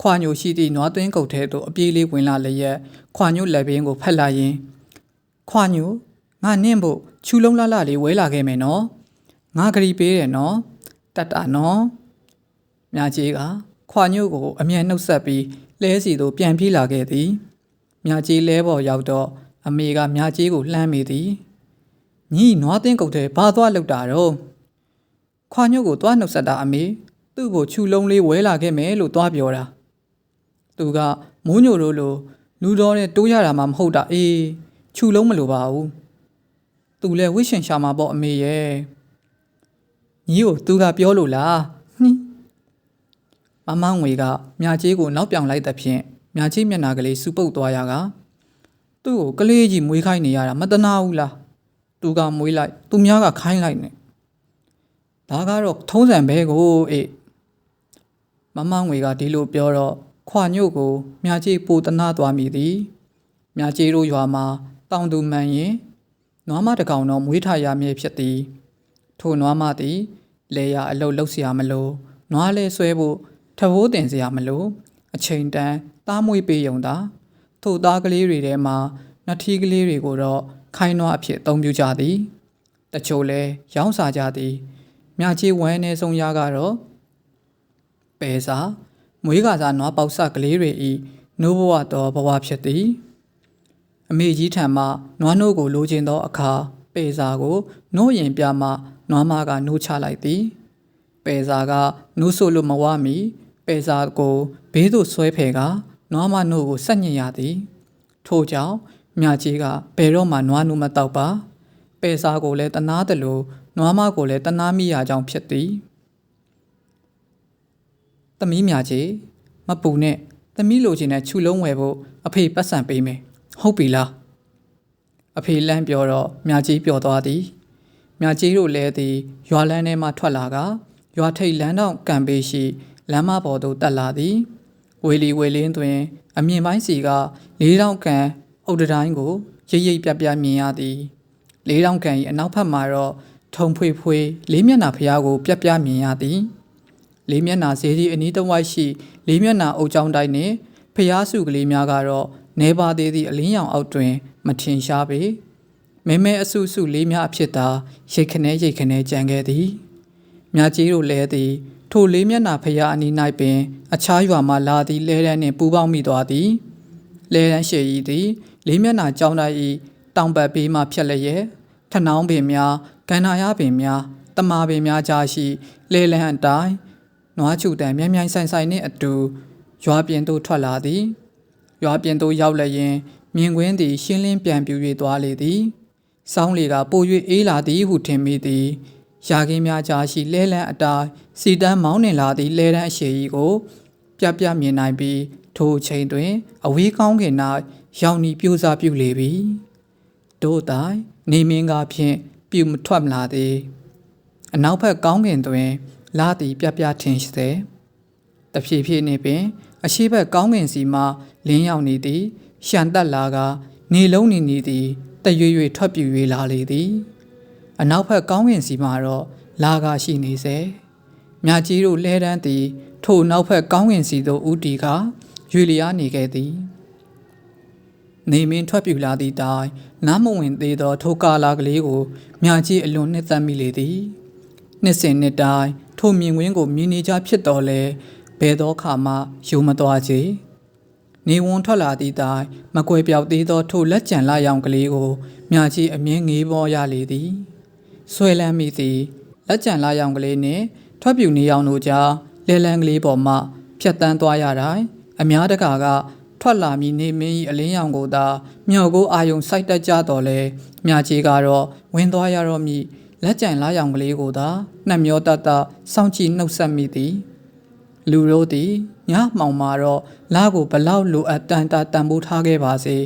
ခွာညိုရှိသည့်နွားသွင်းကုတ်ထဲသို့အပြေးလေးဝင်လာလျက်ခွာညိုလက်ပင်ကိုဖက်လာရင်ခွာညိုငါနင့်ဖို့ချူလုံးလှလှလေးဝဲလာခဲ့မယ်နော်ငါဂရီပေးတယ်နော်တတ်တာနော်မြကြီးကခွာညိုကိုအမြန်နှုတ်ဆက်ပြီးလဲစီသို့ပြန်ပြေးလာခဲ့သည်မြကြီးလဲပေါ်ရောက်တော့အမေကမြကြီးကိုလှမ်းမိသည်ညီနွားသွင်းကုတ်ထဲဘာသွားလောက်တာတော့ခွာညိုကိုသွားနှုတ်ဆက်တာအမေသူ့ကိုချူလုံးလေးဝဲလာခဲ့မယ်လို့သွားပြောတာသူကမိုးညိုတို့လိုလူတော်နဲ့တိုးရတာမှမဟုတ်တာအေးချူလုံးမလိုပါဘူးသူလည်းဝိရှင်ရှာမှာပေါ့အမေရဲ့ညီကိုသူကပြောလို့လားဟင်းမမငွေကမြကြီးကိုနောက်ပြောင်လိုက်တဲ့ဖြင့်မြကြီးမျက်နှာကလေးစူပုတ်သွားရကသူ့ကိုကလေးကြီးမွေးခိုင်းနေရတာမတနာဘူးလားသူကမွေးလိုက်သူများကခိုင်းလိုက်နေဒါကတော့ထုံးစံပဲကိုအေးမမငွေကဒီလိုပြောတော့ခွာညို့ကိုမြကြီးပိုတနာသွားမိသည်မြကြီးတို့ရွာမှာတောင်သူမှန်ရင်နွားမတကောင်တော့မွေးထားရမည်ဖြစ်သည်ထိုနွားမသည်လေယာအလုတ်လှုပ်เสียမလို့နွားလဲဆွဲဖို့ထဘိုးတင်เสียမလို့အချိန်တန်သားမွေးပေးုံသာထိုသားကလေးတွေထဲမှာနထီးကလေးတွေကိုတော့ခိုင်းနွားအဖြစ်အသုံးပြုကြသည်တချို့လဲရောင်းစားကြသည်မြကြီးဝမ်းနေဆုံးရကတော့ပဲစာမွေးကစားနွားပေါက်ဆကလေးတွေဤနိုးဘဝတော်ဘဝဖြစ်သည်အမေကြီးထံမှနွားနိုးကိုလိုချင်သောအခါပဲစာကိုနိုးရင်ပြမှနွားမကနိုးချလိုက်သည်ပဲစာကနိုးဆိုလို့မဝမီပဲစာကိုဘေးသို့ဆွဲဖယ်ကနွားမနိုးကိုဆက်ညစ်ရသည်ထို့ကြောင့်မြကြီးကဘယ်တော့မှနွားနိုးမတောက်ပါပဲစာကိုလည်းတနာတယ်လို့နွားမကိုလည်းတနာမိရကြောင်းဖြစ်သည်သမီးမြကြီးမပူနဲ့သမီးလိုချင်တဲ့ခြူလုံးဝယ်ဖို့အဖေပတ်စံပေးမယ်ဟုတ်ပြီလားအဖေလမ်းပြောတော့မြကြီးပျော်သွားသည်မြကြီးတို့လည်းသည်ရွာလန်းထဲမှထွက်လာကရွာထိပ်လမ်းတော့ကံပေးရှိလမ်းမပေါ်သို့တက်လာသည်ဝေလီဝေလင်းတွင်အမြင့်ပိုင်းစီက4000ကန်အုတ်တိုင်းကိုရိပ်ရိပ်ပြပြမြင်ရသည်4000ကန်၏အနောက်ဘက်မှာတော့ထုံဖွေဖွေလေးမျက်နှာဖျားကိုပြပြမြင်ရသည်လေးမျက်နှာဈေးကြီးအနီးတစ်ဝိုက်ရှိလေးမျက်နှာအုတ်ကြောင်းတိုင်းနှင့်ဖျားစုကလေးများကတော့နေပါသေးသည့်အလင်းရောင်အောက်တွင်မထင်ရှားပေမဲမဲအဆုစုလေးများအဖြစ်သာရိတ်ခနဲကြံခဲ့သည်မြကြီးတို့လဲသည်ထိုလေးမျက်နှာဖျားအနီး၌ပင်အခြားရွာမှလာသည့်လဲတန်းနှင့်ပူးပေါင်းမိသွားသည်လဲတန်းရှည်ဤသည်လေးမျက်နှာကြောင်းတိုင်း၏တောင်ပတ်ဘေးမှဖြတ်လျက်ထနောင်းပင်များကန္နာရပင်များတမာပင်များကြားရှိလဲလန်းအတိုင်းနွားချူတန်မြိုင်ဆိုင်နှင့်အတူရွာပြင်သို့ထွက်လာသည်ရွာပြင်သို့ရောက်လျင်မြင်ကွင်းသည်ရှင်းလင်းပြန်ပြူ၍သွားလေသည်စောင်းလေကပို၍အေးလာသည်ဟုထင်မိသည်ရာခင်းများကြားရှိလဲလန်းအတိုင်းစီတန်းမောင်းနှင်လာသည့်လဲတန်းအရှိကြီးကိုပြပြမြင်နိုင်ပြီးထိုအချိန်တွင်အဝေးကောင်းကင်၌ရောင်နီပြိုးစားပြုလေပြီတို့တိုင်နေမင်းကဖြင့်ပြူမထွက်မလာသည်အနောက်ဘက်ကောင်းကင်တွင်လာသည်ပြပြထင်စေတဖြည်းဖြည်းနှင့်ပင်အရှိဘက်ကောင်းကင်စီမှလင်းရောက်နေသည်ရှန်တက်လာကနေလုံးနေသည်တရွေ့ထွက်ပြူ၍လာလေသည်အနောက်ဘက်ကောင်းကင်စီမှတော့လာကရှိနေစေမြကြီးတို့လဲတန်းသည်ထိုနောက်ဘက်ကောင်းကင်စီသို့ဦးတီကရွေလျားနေခဲ့သည်နေမင်းထွက်ပြူလာသည့်တိုင်နားမဝင်သေးသောထိုကာလာကလေးကိုမြကြီးအလွန်နှစ်သက်မိလေသည်နှစ်စဉ်နှစ်တိုင်း ထိုမြင်ကွင်းကိုမြင်နေကြဖြစ်တော်လဲဘယ်သောခါမှယူမသွားချေနေဝန်ထွက်လာသည့်တိုင်မကွယ်ပြောက်သေးသောထိုလက်ကျန်လာရောင်ကလေးကိုမြကြီးအမြင်ငေးပေါ်ရလေသည်ဆွဲလန်းမိသည်လက်ကျန်လာရောင်ကလေးနှင့်ထွက်ပြူနေရောင်တို့ကြားလဲလန်းကလေးပေါ်မှဖြတ်တန်းသွားရတိုင်းအများတကာကထွက်လာမည်နေမင်း၏အလင်းရောင်ကိုသာမြော်ကိုအာယုံစိုက်တက်ကြတော်လဲမြကြီးကတော့ဝင်သွားရတော့မည်လက်ကျန်လာရောင်ကလေးကိုသာနှက်မျောတတ်စောင့်ကြည့်နှုတ်ဆက်မိသည်လူတို့သည်ညမှောင်မှာတော့လာကိုဘလောက်လိုအပ်တန်တာတန်ဖိုးထားခဲ့ပါစေ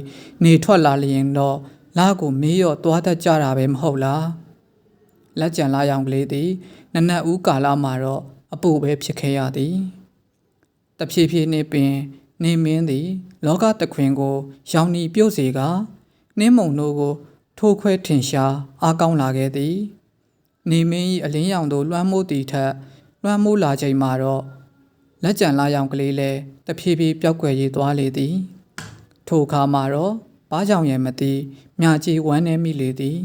နေထွက်လာလျင်တော့လာကိုမေးရော့သွားတတ်ကြတာပဲမဟုတ်လားလက်ကျန်လာရောင်ကလေးသည်နနက်ဦးကာလမှာတော့အပူပဲဖြစ်ခဲ့ရသည်တဖြည်းဖြည်းနှင့်ပင်နေမင်းသည်လောကတခွင်ကိုရောင်နီပြုတ်စေကနှင်းမုံတို့ကိုထိုးခွဲထင်ရှားအားကောင်းလာခဲ့သည်နေမင်း၏အလင်းရောင်တို့လွှမ်းမိုးသည်ထက်လွှမ်းမိုးလာချိန်မှာတော့လက်ကျန်လာရောင်ကလေးလည်းတဖြည်းဖြည်းပျောက်ကွယ်ရေးသွားလေသည်ထိုအခါမှာတော့ဘာကြောင့်ရမသိမြကြီးဝမ်းနေမိလေသည်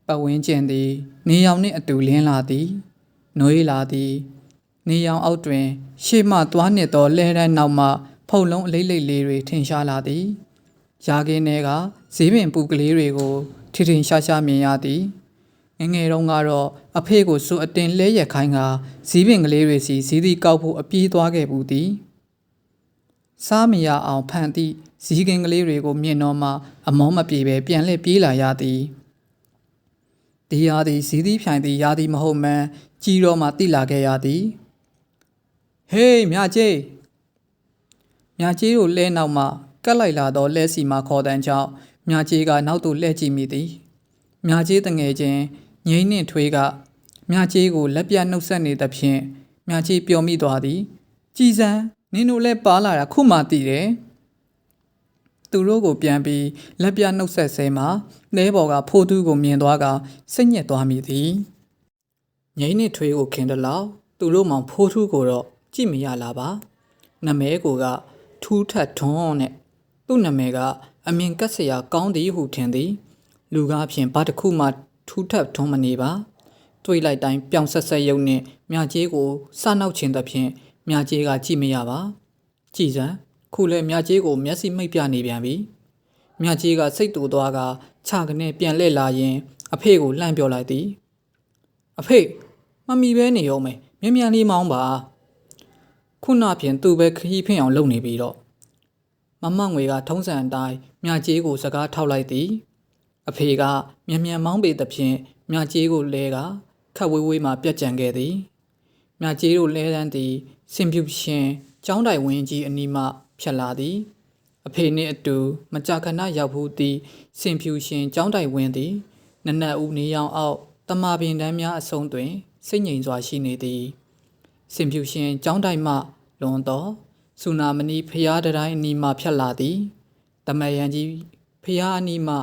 ပတ်ဝန်းကျင်သည်နေရောင်နှင့်အတူလင်းလာသည်နှွေးလာသည်နေရောင်အောက်တွင်ရှေ့မှသွားနှစ်သောလဲတန်းနောက်မှဖုံလုံးအလိမ့်လိမ့်လေးတွေထင်ရှားလာသည်ရာခင်းထဲကဈေးပင်ပူကလေးတွေကိုထင်ထင်ရှားရှားမြင်ရသည်ငယ်တုန်းကတော့အဖေကိုစိုးအတင်လဲရခိုင်းကဈေးပင်ကလေးတွေစီဈေးသီးကောက်ဖို့အပြေးသွားခဲ့ဘူးသည်စားမရအောင်ဖန်သည့်ဈေးကင်းကလေးတွေကိုမြင်တော့မှအမောမပြေပဲပြန်လှည့်ပြေးလာရသည်ဒီရာသည်ဈေးသီးဖြိုင်သည်ရာသည်မဟုတ်မှန်းကြီးတော့မှတိလာခဲ့ရသည်ဟေးမြကြီးတို့လဲနောက်မှကတ်လိုက်လာသောလဲစီမှခေါ်တန်းကြောင့်မြကြီးကနောက်သို့လှည့်ကြည့်မိသည်မြကြီးတငယ်ချင်းငိမ့်နှင့်ထွေးကမြကြီးကိုလက်ပြနှုတ်ဆက်နေသဖြင့်မြကြီးပျော်မိသွားသည်ကြည်စံနင်တို့လည်းပါလာတာခုမှသိတယ်သူတို့ကိုပြန်ပြီးလက်ပြနှုတ်ဆက်ဆဲမှာလဲပေါ်ကဖိုးသူကိုမြင်သွားကစိတ်ညစ်သွားမိသည်ငိမ့်နှင့်ထွေးကိုခင်တလောက်သူတို့မောင်ဖိုးသူကိုတော့ကြည့်မရလာပါနမဲကိုကထူးထက်ထွန်းနဲ့သူ့နမဲကအမြင်ကက်စရာကောင်းသည်ဟုထင်သည်လူကားဖြင့်ဘာတစ်ခုမှထူးထက်ထွန်းမနေပါတွေးလိုက်တိုင်းပြောင်ဆက်ဆက်ရုံနဲ့မြကြီးကိုစနောက်ခြင်းသဖြင့်မြကြီးကကြည့်မရပါကြည်စံခုလဲမြကြီးကိုမျက်စိမိတ်ပြနေပြန်ပြီမြကြီးကစိတ်တူသွားကခြာကနေပြန်လှည့်လာရင်အဖေကိုလှမ်းပြောလိုက်သည်အဖေမမီပဲနေရောမယ်မြန်မြန်လေးမောင်းပါခုနဖြင့်သူ့ပဲခရီးဖင်အောင်လုပ်နေပြီတော့မမငွေကထုံးစံအတိုင်းမြကြီးကိုစကားထောက်လိုက်သည်အဖေကမြန်မြန်မောင်းပေသဖြင့်မြကြီးကိုလဲကခတ်ဝေးဝေးမှပြတ်ကြံခဲ့သည်မြကြီးတို့လဲတန်းသည်စင်ပြူရှင်ကျောင်းတိုင်ဝင်းကြီးအနီးမှဖြတ်လာသည်အဖေနှင့်အတူမကြာခဏရောက်ဘူးသည်စင်ပြူရှင်ကျောင်းတိုင်ဝင်းသည်နနက်ဦးနေရောင်အောက်တမာပင်တန်းများအဆုံးတွင်စိတ်ငြိမ်စွာရှိနေသည်စင်ပြူရှင်ကျောင်းတိုင်မှလွန်သောစူနာမဏီဖျားတိုင်းအနီးမှဖြတ်လာသည်တမယန်ကြီးဖျားအနီးမှ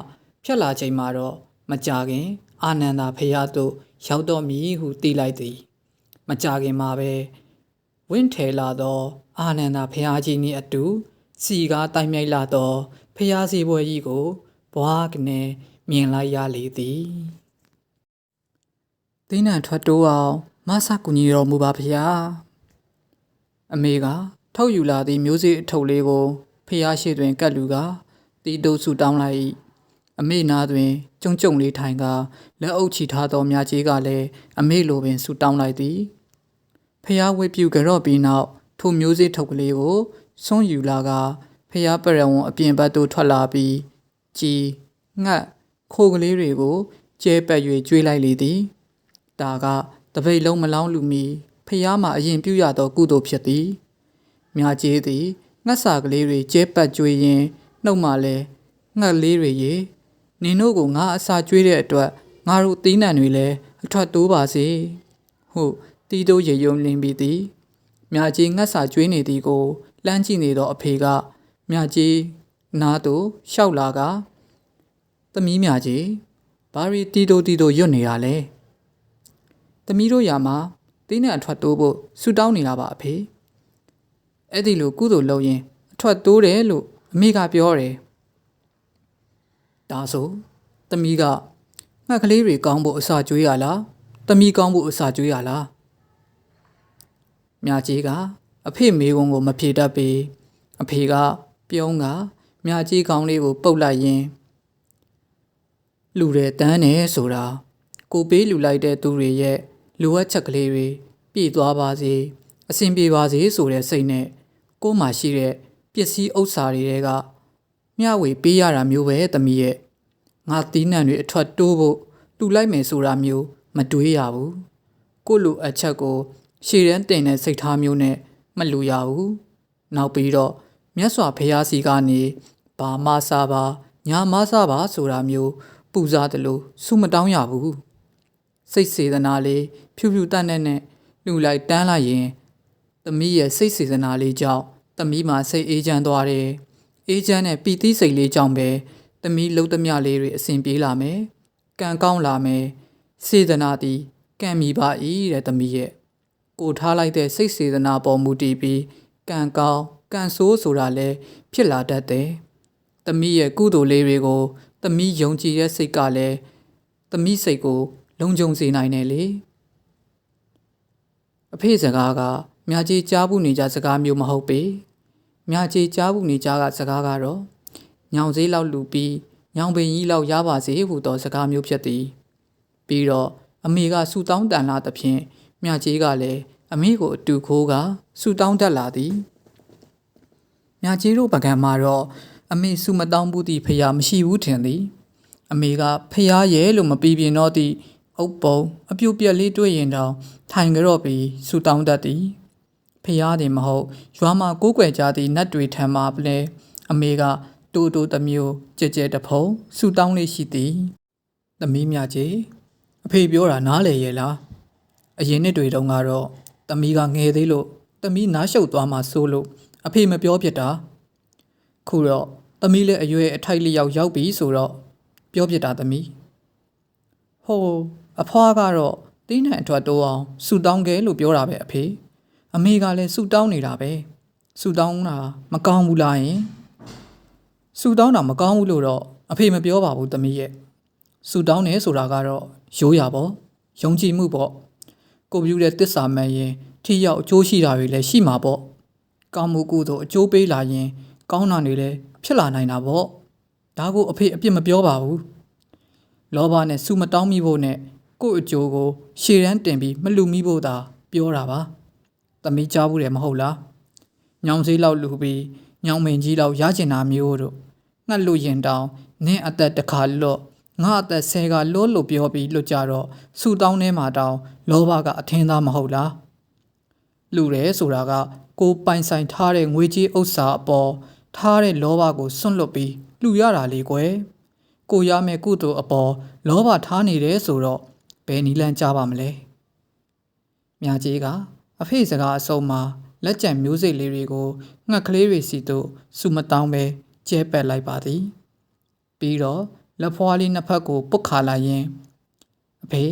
ဖြတ်လာချိန်မှာတော့မကြာခင်အာနန္ဒာဖျားသို့ရောက်တော့မည်ဟုသိလိုက်သည်မကြာခင်မှာပဲဝင့်ထဲလာသောအာနန္ဒာဖျားကြီးနှင့်အတူစီကားတိုင်မြိုက်လာသောဖျားစီပွဲကြီးကိုဘွားကနေမြင်လိုက်ရလေသည်သိနှံထွက်တိုးအောင်မဆကူညီတော်မူပါဖျားအမေကထုတ်ယူလာသည့်မျိုးစေ့အထုပ်လေးကိုဖျားရှိတွင်ကတ်လူကတီးတိုးဆူတောင်းလိုက်အမေနာတွင်ကျုံကျုံလေးထိုင်ကလက်အုပ်ချီထားသောမြကြီးကလည်းအမေလိုပင်ဆူတောင်းလိုက်သည်ဖျားဝေပြူကြတော့ပြီးနောက်ထိုမျိုးစေ့ထုပ်ကလေးကိုဆွန့်ယူလာကဖျားပရဝံအပြင်ဘက်သို့ထွက်လာပြီးကြီးငှက်ခိုးကလေးတွေကိုကျဲပက်၍ကျွေးလိုက်လေသည်ဒါကတပိတ်လုံးမလောင်းလူမီဖျားမှအရင်ပြုရသောကုသိုလ်ဖြစ်သည်မြကြီးသည်ငှက်စာကလေးတွေကျဲပက်ကျွေးရင်နှုတ်မှလည်းငှက်လေးတွေရေနင်တို့ကိုငါအစာကျွေးတဲ့အတွက်ငါတို့သီးနှံတွေလည်းအထွက်တိုးပါစေဟုတ်တီးတိုးရေယုံလင်းပြီးသည်မြကြီးငှက်စာကျွေးနေသည်ကိုလှမ်းကြည့်နေသောအဖေကမြကြီးနားသို့ရှောက်လာကသမီးမြကြီးဘာရီတီးတိုးရွတ်နေတာလဲသမီးတို့ရာမှာသီးနှံအထွက်တိုးဖို့ဆူတောင်းနေတာပါအဖေအဲ့ဒီလိုကုသိုလ်လုပ်ရင်အထွက်တိုးတယ်လို့အမေကပြောတယ်ဒါဆိုသမီးကငှက်ကလေးတွေကောင်းဖို့အစာကျွေးရလား သမီးကောင်းဖို့အစာကျွေးရလားမြကြီးကအဖေမေကုန်းကိုမဖြေတတ်ပေအဖေကပြုံးကမြကြီးကောင်းလေးကိုပုတ်လိုက်ရင်လူတဲ့တန်းနေဆိုတာကိုပေးလူလိုက်တဲ့သူတွေရဲ့လိုအပ်ချက်ကလေးတွေပြည့်သွားပါစေအဆင်ပြေပါစေဆိုတဲ့စိတ်နဲ့ကို့မှာရှိတဲ့ပစ္စည်းဥစ္စာတွေကမျှဝေပေးရတာမျိုးပဲသမီးရဲ့ငါတီးနှံတွေအထွက်တိုးဖို့လူလိုက်မယ်ဆိုတာမျိုးမတွေးရဘူးကို့လိုအချက်ကိုရှေ့တန်းတင်တဲ့စိတ်ထားမျိုးနဲ့မလူရဘူးနောက်ပြီးတော့မြတ်စွာဘုရားစီကနေဘာမစားပါညာမစားပါဆိုတာမျိုးပူဇော်တယ်လို့ဆုမတောင်းရဘူးစိတ်စေတနာလေးဖြူဖြူတတ်နဲ့လူလိုက်တန်းလိုက်ရင်သမီးရဲ့စိတ်စေတနာလေးကြောင့်သမီးမှာစိတ်အေးချမ်းသွားတယ်အေးချမ်းတဲ့ပီတိစိတ်လေးကြောင့်ပဲသမီးလှုပ်သမျှလေးတွေအဆင်ပြေလာမယ်ကံကောင်းလာမယ်စေတနာသည်ကံမီပါ၏တဲ့သမီးရဲ့ကိုထားလိုက်တဲ့စိတ်စေတနာပေါ်မူတည်ပြီးကံကောင်းကံဆိုးဆိုတာလည်းဖြစ်လာတတ်တယ်သမီးရဲ့ကုသိုလ်လေးတွေကိုသမီးယုံကြည်တဲ့စိတ်ကလည်းသမီးစိတ်ကိုလုံခြုံစေနိုင်တယ်လေအဖေစကားကမြကြီးကြားဘူးနေကြစကားမျိုးမဟုတ်ပေမြကြီးကြားဘူးနေကြကစကားကတော့ညောင်စည်းလောက်လူပြီးညောင်ပင်ကြီးလောက်ရပါစေဟူသောစကားမျိုးဖြစ်သည်ပြီးတော့အမေကဆူတောင်းတန်လာသဖြင့်မြကြီးကလည်းအမေကိုအတူခိုးကဆူတောင်းတတ်လာသည်မြကြီးတို့ပကံမှာတော့အမေဆူမတောင်းဘူးသည့်ဖရာမရှိဘူးထင်သည်အမေကဖရာရဲ့လို့မပြီးပြင်းတော့သည့်အုပ်ပုံအပြုတ်ပြက်လေးတွေ့ရင်တောင်ထိုင်ကြတော့ပြီးဆူတောင်းတတ်သည်ဖရာသည်မဟုတ်ရွာမှာကိုးကွယ်ကြသည့်နတ်တွေထံမှပလဲအမေကတိုးတိုးတစ်မျိုးကြဲကြဲတဖုံဆူတောင်းလေးရှိသည်သမီးမြကြီးအဖေပြောတာနားလေရဲ့လားအရင်နှစ်တွေတုန်းကတော့သမီးကငယ်သေးလို့သမီးနားရှုပ်သွားမှစိုးလို့အဖေမပြောဖြစ်တာခုတော့သမီးလည်းအရွယ်အထိုက်လျောက်ရောက်ပြီဆိုတော့ပြောဖြစ်တာသမီးဟိုအဖွားကတော့တင်းနှံအထွက်တိုးအောင်ဆူတောင်းခဲ့လို့ပြောတာပဲအဖေအမေကလည်းဆူတောင်းနေတာပဲဆူတောင်းတာမကောင်းဘူးလားယင်ဆူတောင်းတာမကောင်းဘူးလို့တော့အဖေမပြောပါဘူးသမီးရဲ့ဆူတောင်းနေဆိုတာကတော့ရိုးရာပေါ့ယုံကြည်မှုပေါ့ကိုပြူတဲ့တစ္ဆာမှန်ရင်ထိရောက်အကျိုးရှိတာတွေလည်းရှိမှာပေါ့ကောင်းမှုကုသိုလ်အကျိုးပေးလာရင်ကောင်းတာတွေလည်းဖြစ်လာနိုင်တာပေါ့ဒါကိုအဖေအပြစ်မပြောပါဘူးလောဘနဲ့ဆူမတောင်းမိဖို့နဲ့ကိုယ့်အကျိုးကိုရှေ့တန်းတင်ပြီးမလူမိဖို့သာပြောတာပါသမီးကြားဘူးတယ်မဟုတ်လားညောင်စည်းလောက်လူပြီးညောင်မင်ကြီးလောက်ရကျင်တာမျိုးတို့ငှက်လို့ရင်တောင်နင်းအသက်တစ်ခါလော့ငါအသက်ဆယ်ကလောလို့ပြောပြီးလွတ်ကြတော့ဆူတောင်းထဲမှာတောင်လောဘကအထင်းသားမဟုတ်လားလူရဲဆိုတာကကိုပိုင်ဆိုင်ထားတဲ့ငွေကြေးဥစ္စာအပေါ်ထားတဲ့လောဘကိုစွန့်လွတ်ပြီးလူရတာလေကွယ်ကိုရမယ့်ကုသိုလ်အပေါ်လောဘထားနေတယ်ဆိုတော့ဘယ်နီလန်းကြပါမလဲမြကြီးကအဖေစကားအစုံမှာလက်ကျန်မျိုးစိတ်လေးတွေကိုငှက်ကလေးတွေစီတို့စူမတောင်းပဲကျဲပက်လိုက်ပါသည်ပြီးတော့လက်ဖွားလေးနှစ်ဖက်ကိုပုတ်ခါလိုက်ရင်အဖေ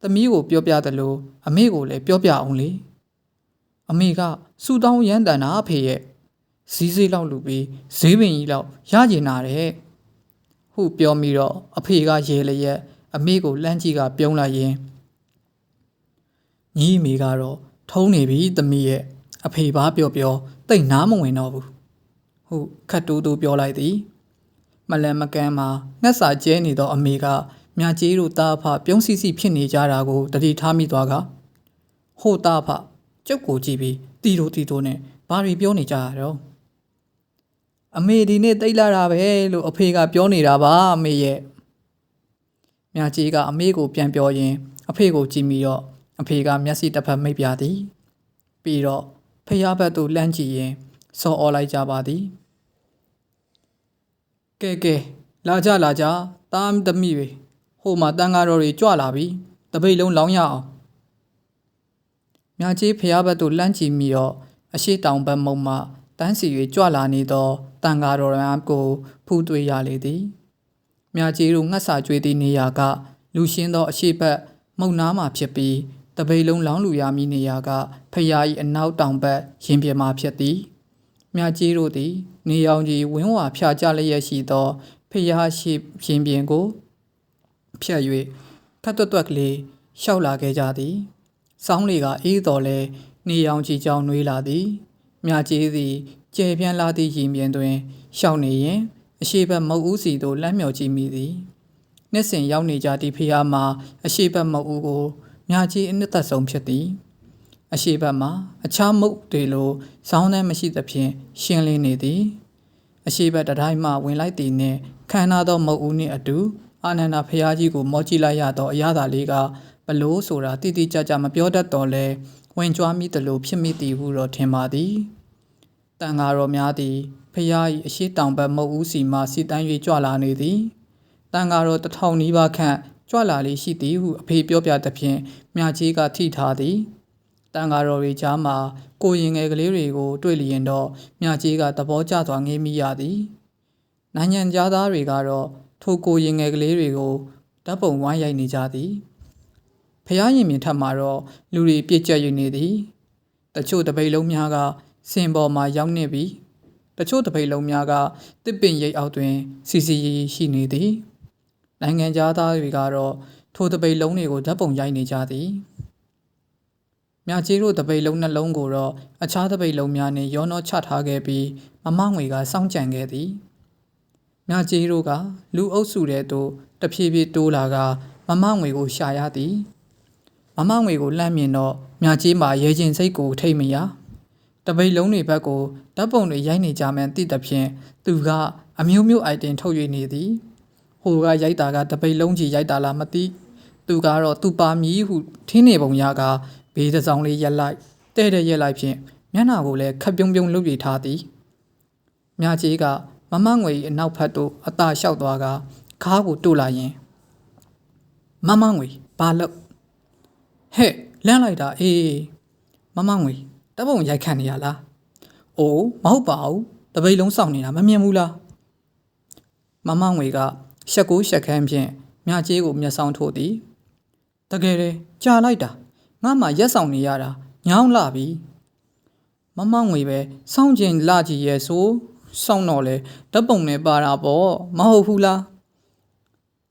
သမီးကိုပြောပြသလိုအမေကိုလည်းပြောပြအောင်လေအမေကစူတောင်းရမ်းတန်တာအဖေရဲ့ဈေးဈေးလောက်လူပြီးဈေးပင်ကြီးလောက်ရကျင်တာတဲ့ဟုပြောမိတော့အဖေကရေလျက်အမေကိုလှမ်းကြည့်ကပြုံးလိုက်ရင်ညီအမေကတော့ထုံးနေပြီသမီးရဲ့အဖေဘာပြောတိတ်နားမဝင်တော့ဘူးဟုခတ်တိုးတိုးပြောလိုက်သည်မလန်မကန်းမှာငှက်စာကျဲနေသောအမေကမြကြီးတို့တာအဖပြုံးစီစီဖြစ်နေကြတာကိုတတိထားမိသွားကဟိုတာအဖကျုပ်ကိုကြည့်ပြီးတီတိုနဲ့ဘာတွေပြောနေကြရတော့အမေဒီနေ့တိတ်လာတာပဲလို့အဖေကပြောနေတာပါအမေရဲ့မြကြီးကအမေကိုပြန်ပြောရင်အဖေကိုကြည့်ပြီးတော့အဖေကမျက်စိတစ်ဖက်မိတ်ပြသည်ပြီးတော့ဖျားဘက်သို့လှမ်းကြည့်ရင်စော်အော်လိုက်ကြပါသည်ကဲလာကြတားသမီးတွေဟိုမှာတန်ဃာတော်တွေကြွလာပြီတပိတ်လုံးလောင်းရအောင်မြကြီးဖျားဘက်သို့လှမ်းကြည့်ပြီးတော့အရှိတောင်ဘက်မုံမှတန်းစီ၍ကြွလာနေသောတန်ဃာတော်များကိုဖူးတွေ့ရလေသည်မြကြီးတို့ငှက်စာကျွေးသည့်နေရာကလူရှင်းသောအရှိဘက်မုံနားမှဖြစ်ပြီးတပိတ်လုံးလောင်းလူရမည်နေရာကဖျား၏အနောက်တောင်ဘက်ရင်ပြင်မှဖြစ်သည်မြကြီးတို့သည်နေရောင်ကြီးဝင်းဝါဖြာကြလျက်ရှိသောဖျားရှိရင်ပြင်ကိုဖြတ်၍ခတ်တွတ်ကလေး ရှောက်လာခဲ့ကြသည်စောင်းလေကအေးတော်လဲနေရောင်ချီကြောင်နှွေးလာသည်မြကျေးသည်ကျဲပြန့်လာသည့်ရင်ပြင်တွင်ရှောက်နေရင်အရှိဘက်မုတ်ဦးစီသို့လမ်းမြော်ကြည့်မိသည်နှစ်စဉ်ရောက်နေကြသည့်ဖျားမှာအရှိဘက်မုတ်ဦးကိုမြကျေးအနှစ်သက်ဆုံးဖြစ်သည်အရှိဘက်မှာအခြားမုတ်တွေလိုစောင်းနှမ်းမရှိသဖြင့်ရှင်းလင်းနေသည်အရှိဘက်တတိုင်းမှဝင်လိုက်သည်နှင့်ခမ်းနားသောမုတ်ဦးနှင့်အတူအာနန္ဒာဖျားကြီးကိုမောကြည့်လိုက်ရသောအရာသာလေးကဘလို့ဆိုတာတိတိကျကျမပြောတတ်တော့လဲဝင်ကြွားမိသလိုဖြစ်မိသည်ဟုတော့ထင်ပါသည်တန်ဃာတော်များသည်ဖျား၏အရှိတောင်ဘက်မုတ်ဦးစီမှစီတန်း၍ကြွလာနေသည်တန်ဃာတော်1000နီးပါးခန့်ကြွလာလေးရှိသည်ဟုအဖေပြောပြသဖြင့်မြကြီးကထိထားသည်တန်ဃာတော်တွေကြားမှာကိုရင်ငယ်ကလေးတွေကိုတွေ့လျင်တော့မြကြီးကသဘောကျစွာငေးမိရသည်နိုင်ငံသားတွေကတော့ထိုကိုရင်ငယ်ကလေးတွေကိုဓာတ်ပုံဝိုင်းရိုက်နေကြသည်ဖျားရင်မြင်ထပ်မှာတော့လူတွေပြည့်ကျက်၍နေသည်တချို့တပိတ်လုံးများကစင်ပေါ်မှာရောက်နေပြီးတချို့တပိတ်လုံးများကတစ်ပင်ရိပ်အောက်တွင်စီစီရီရှိနေသည်နိုင်ငံသားတွေကတော့ထိုတပိတ်လုံးတွေကိုဓာတ်ပုံရိုက်နေကြသည်မြကြီးတို့တပိတ်လုံးနှလုံးကိုတော့အခြားတပိတ်လုံးများနှင့်ရောနှောချထားခဲ့ပြီးမမငွေကစောင့်ကြံခဲ့သည်မြကြီးတို့ကလူအုပ်စုတဲ့သို့တဖြည်းဖြည်းတိုးလာကမမငွေကိုရှာရသည်မမငွေကိုလှမ်းမြင်တော့မြကြီးမှာရဲချင်းစိတ်ကိုထိတ်မရတပိတ်လုံးတွေဘက်ကိုဓာတ်ပုံတွေရိုက်နေကြမှန်းသိသဖြင့်သူကအမျိုးမျိုးအိုက်တင်ထုတ်၍နေသည်ဟိုကရိုက်တာကတပိတ်လုံးကြီးရိုက်တာလားမသိသူကတော့သူပါမီဟုထင်းနေပုံရကဘေးတစ်စောင်းလေးရက်လိုက်တဲ့ရက်လိုက်ဖြင့်မျက်နှာကိုလည်းခပ်ပြုံးပြုံးလှုပ်ရထားသည်မြကြီးကမမငွေအနောက်ဖက်သို့အသာလျှောက်သွားကခါးကိုတို့လာရင်မမငွေဘာလို့ဟဲ့လန့်လိုက်တာအေးမမငွေတပုံရိုက်ခန့်နေရလားအိုးမဟုတ်ပါဘူးတပိတ်လုံးစောင့်နေတာမမြင်ဘူးလားမမငွေကရှက်ကိုရှက်ခမ်းဖြင့်မြကြီးကိုမျက်စောင်းထိုးသည်တကယ်လေကြာလိုက်တာငါမှရက်ဆောင်နေရတာညောင်းလာပြီမမငွေပဲစောင့်ကျင်လာကြည့်ရဲ့ဆိုစောင့်တော့လေဓာတ်ပုံနဲ့ပါတာပေါ့မဟုတ်ဘူးလား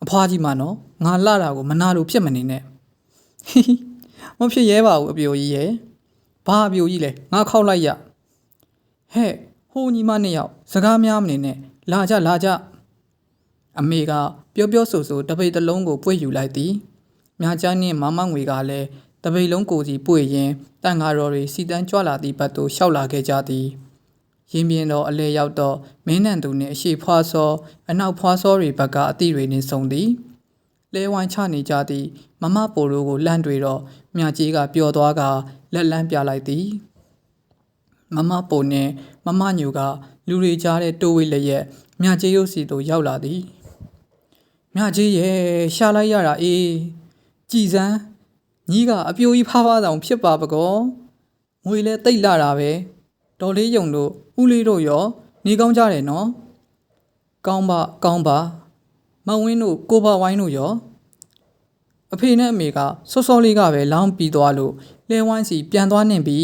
အဖွားကြီးမနော်ငါလာတာကိုမနာလို့ဖြစ်မနေနဲ့မဖြစ်ရဲပါဘူးအပြိုကြီးရဲ့ဘာအပြိုကြီးလဲငါခောက်လိုက်ရဟဲ့ဟိုညီမနှစ်ယောက်စကားများမနေနဲ့လာကြအမေကပြောဆိုတပိတ်တစ်လုံးကိုပွေ့ယူလိုက်သည်မြချမ်းနှင့်မမငွေကလည်းတပိတ်လုံးကိုစီပွေ့ရင်တန်ဃာတော်တွေစီတန်းကြွလာသည့်ဘက်သို့ရှောက်လာခဲ့ကြသည်ရင်ပြင်တော်အလဲရောက်တော့မင်းနန်သူနှင့်အရှိဖွားစောအနောက်ဖွားစောတွေဘက်ကအသည့်တွေနှင့်ဆုံသည်လဲဝိုင်းချနေကြသည့်မမပိုတို့ကိုလှမ်းတွေ့တော့မြကြီးကပျော်သွားကလက်လန်းပြလိုက်သည်မမပိုနှင့်မမညိုကလူတွေကြားတဲ့တိုးဝေးလျက်မြကြီးရုပ်စီသို့ရောက်လာသည်မြကြီးရဲ့ရှာလိုက်ရတာအေးကြည်စမ်းညီကအပြိုကြီးဖားဆောင်ဖြစ်ပါပကောငွေလဲတိတ်လာတာပဲတော်လေးယုံတို့ဦးလေးတို့ရောနေကောင်းကြတယ်နော်ကောင်းပါမဝင်းတို့ကိုဘဝိုင်းတို့ရောအဖေနဲ့အမေကစောလေးကပဲလောင်းပြီးသွားလို့လဲဝိုင်းစီပြန်သွားနှင်ပြီ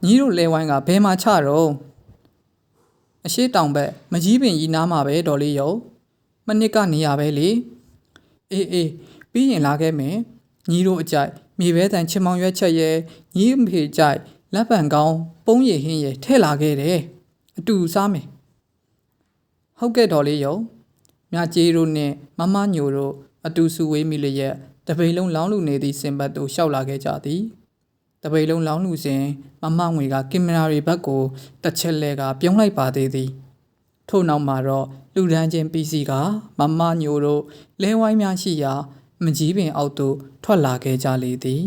ညီတို့လဲဝိုင်းကဘယ်မှာချတော့အရှိတောင်ဘက်မကြီးပင်ကြီးနားမှာပဲတော်လေးယုံမနစ်ကနေရပဲလေအေးပြီးရင်လာခဲ့မယ်ညီတို့အကြိုက်မြေပဲတန်ချင်မောင်ရွက်ချက်ရဲ့ညီအဖေကြိုက်လက်ပံကောင်းပုံးရည်ဟင်းရဲ့ထဲ့လာခဲ့တယ်အတူစားမယ်ဟုတ်ကဲ့တော်လေးယုံမြကြီးတို့နဲ့မမညိုတို့အတူစုဝေးမိလျက်တပိတ်လုံးလောင်းလူနေသည့်စင်ဘတ်သို့ရှောက်လာခဲ့ကြသည်တပိတ်လုံးလောင်းလူစဉ်မမငွေကကင်မရာတွေဘက်ကိုတစ်ချက်လဲကပြုံးလိုက်ပါသေးသည်ထို့နောက်မှာတော့လူဒန်းချင်းပြီးစီကမမညိုတို့လဲဝိုင်းများရှိရာမကြီးပင်အောက်သို့ထွက်လာခဲ့ကြလေသည်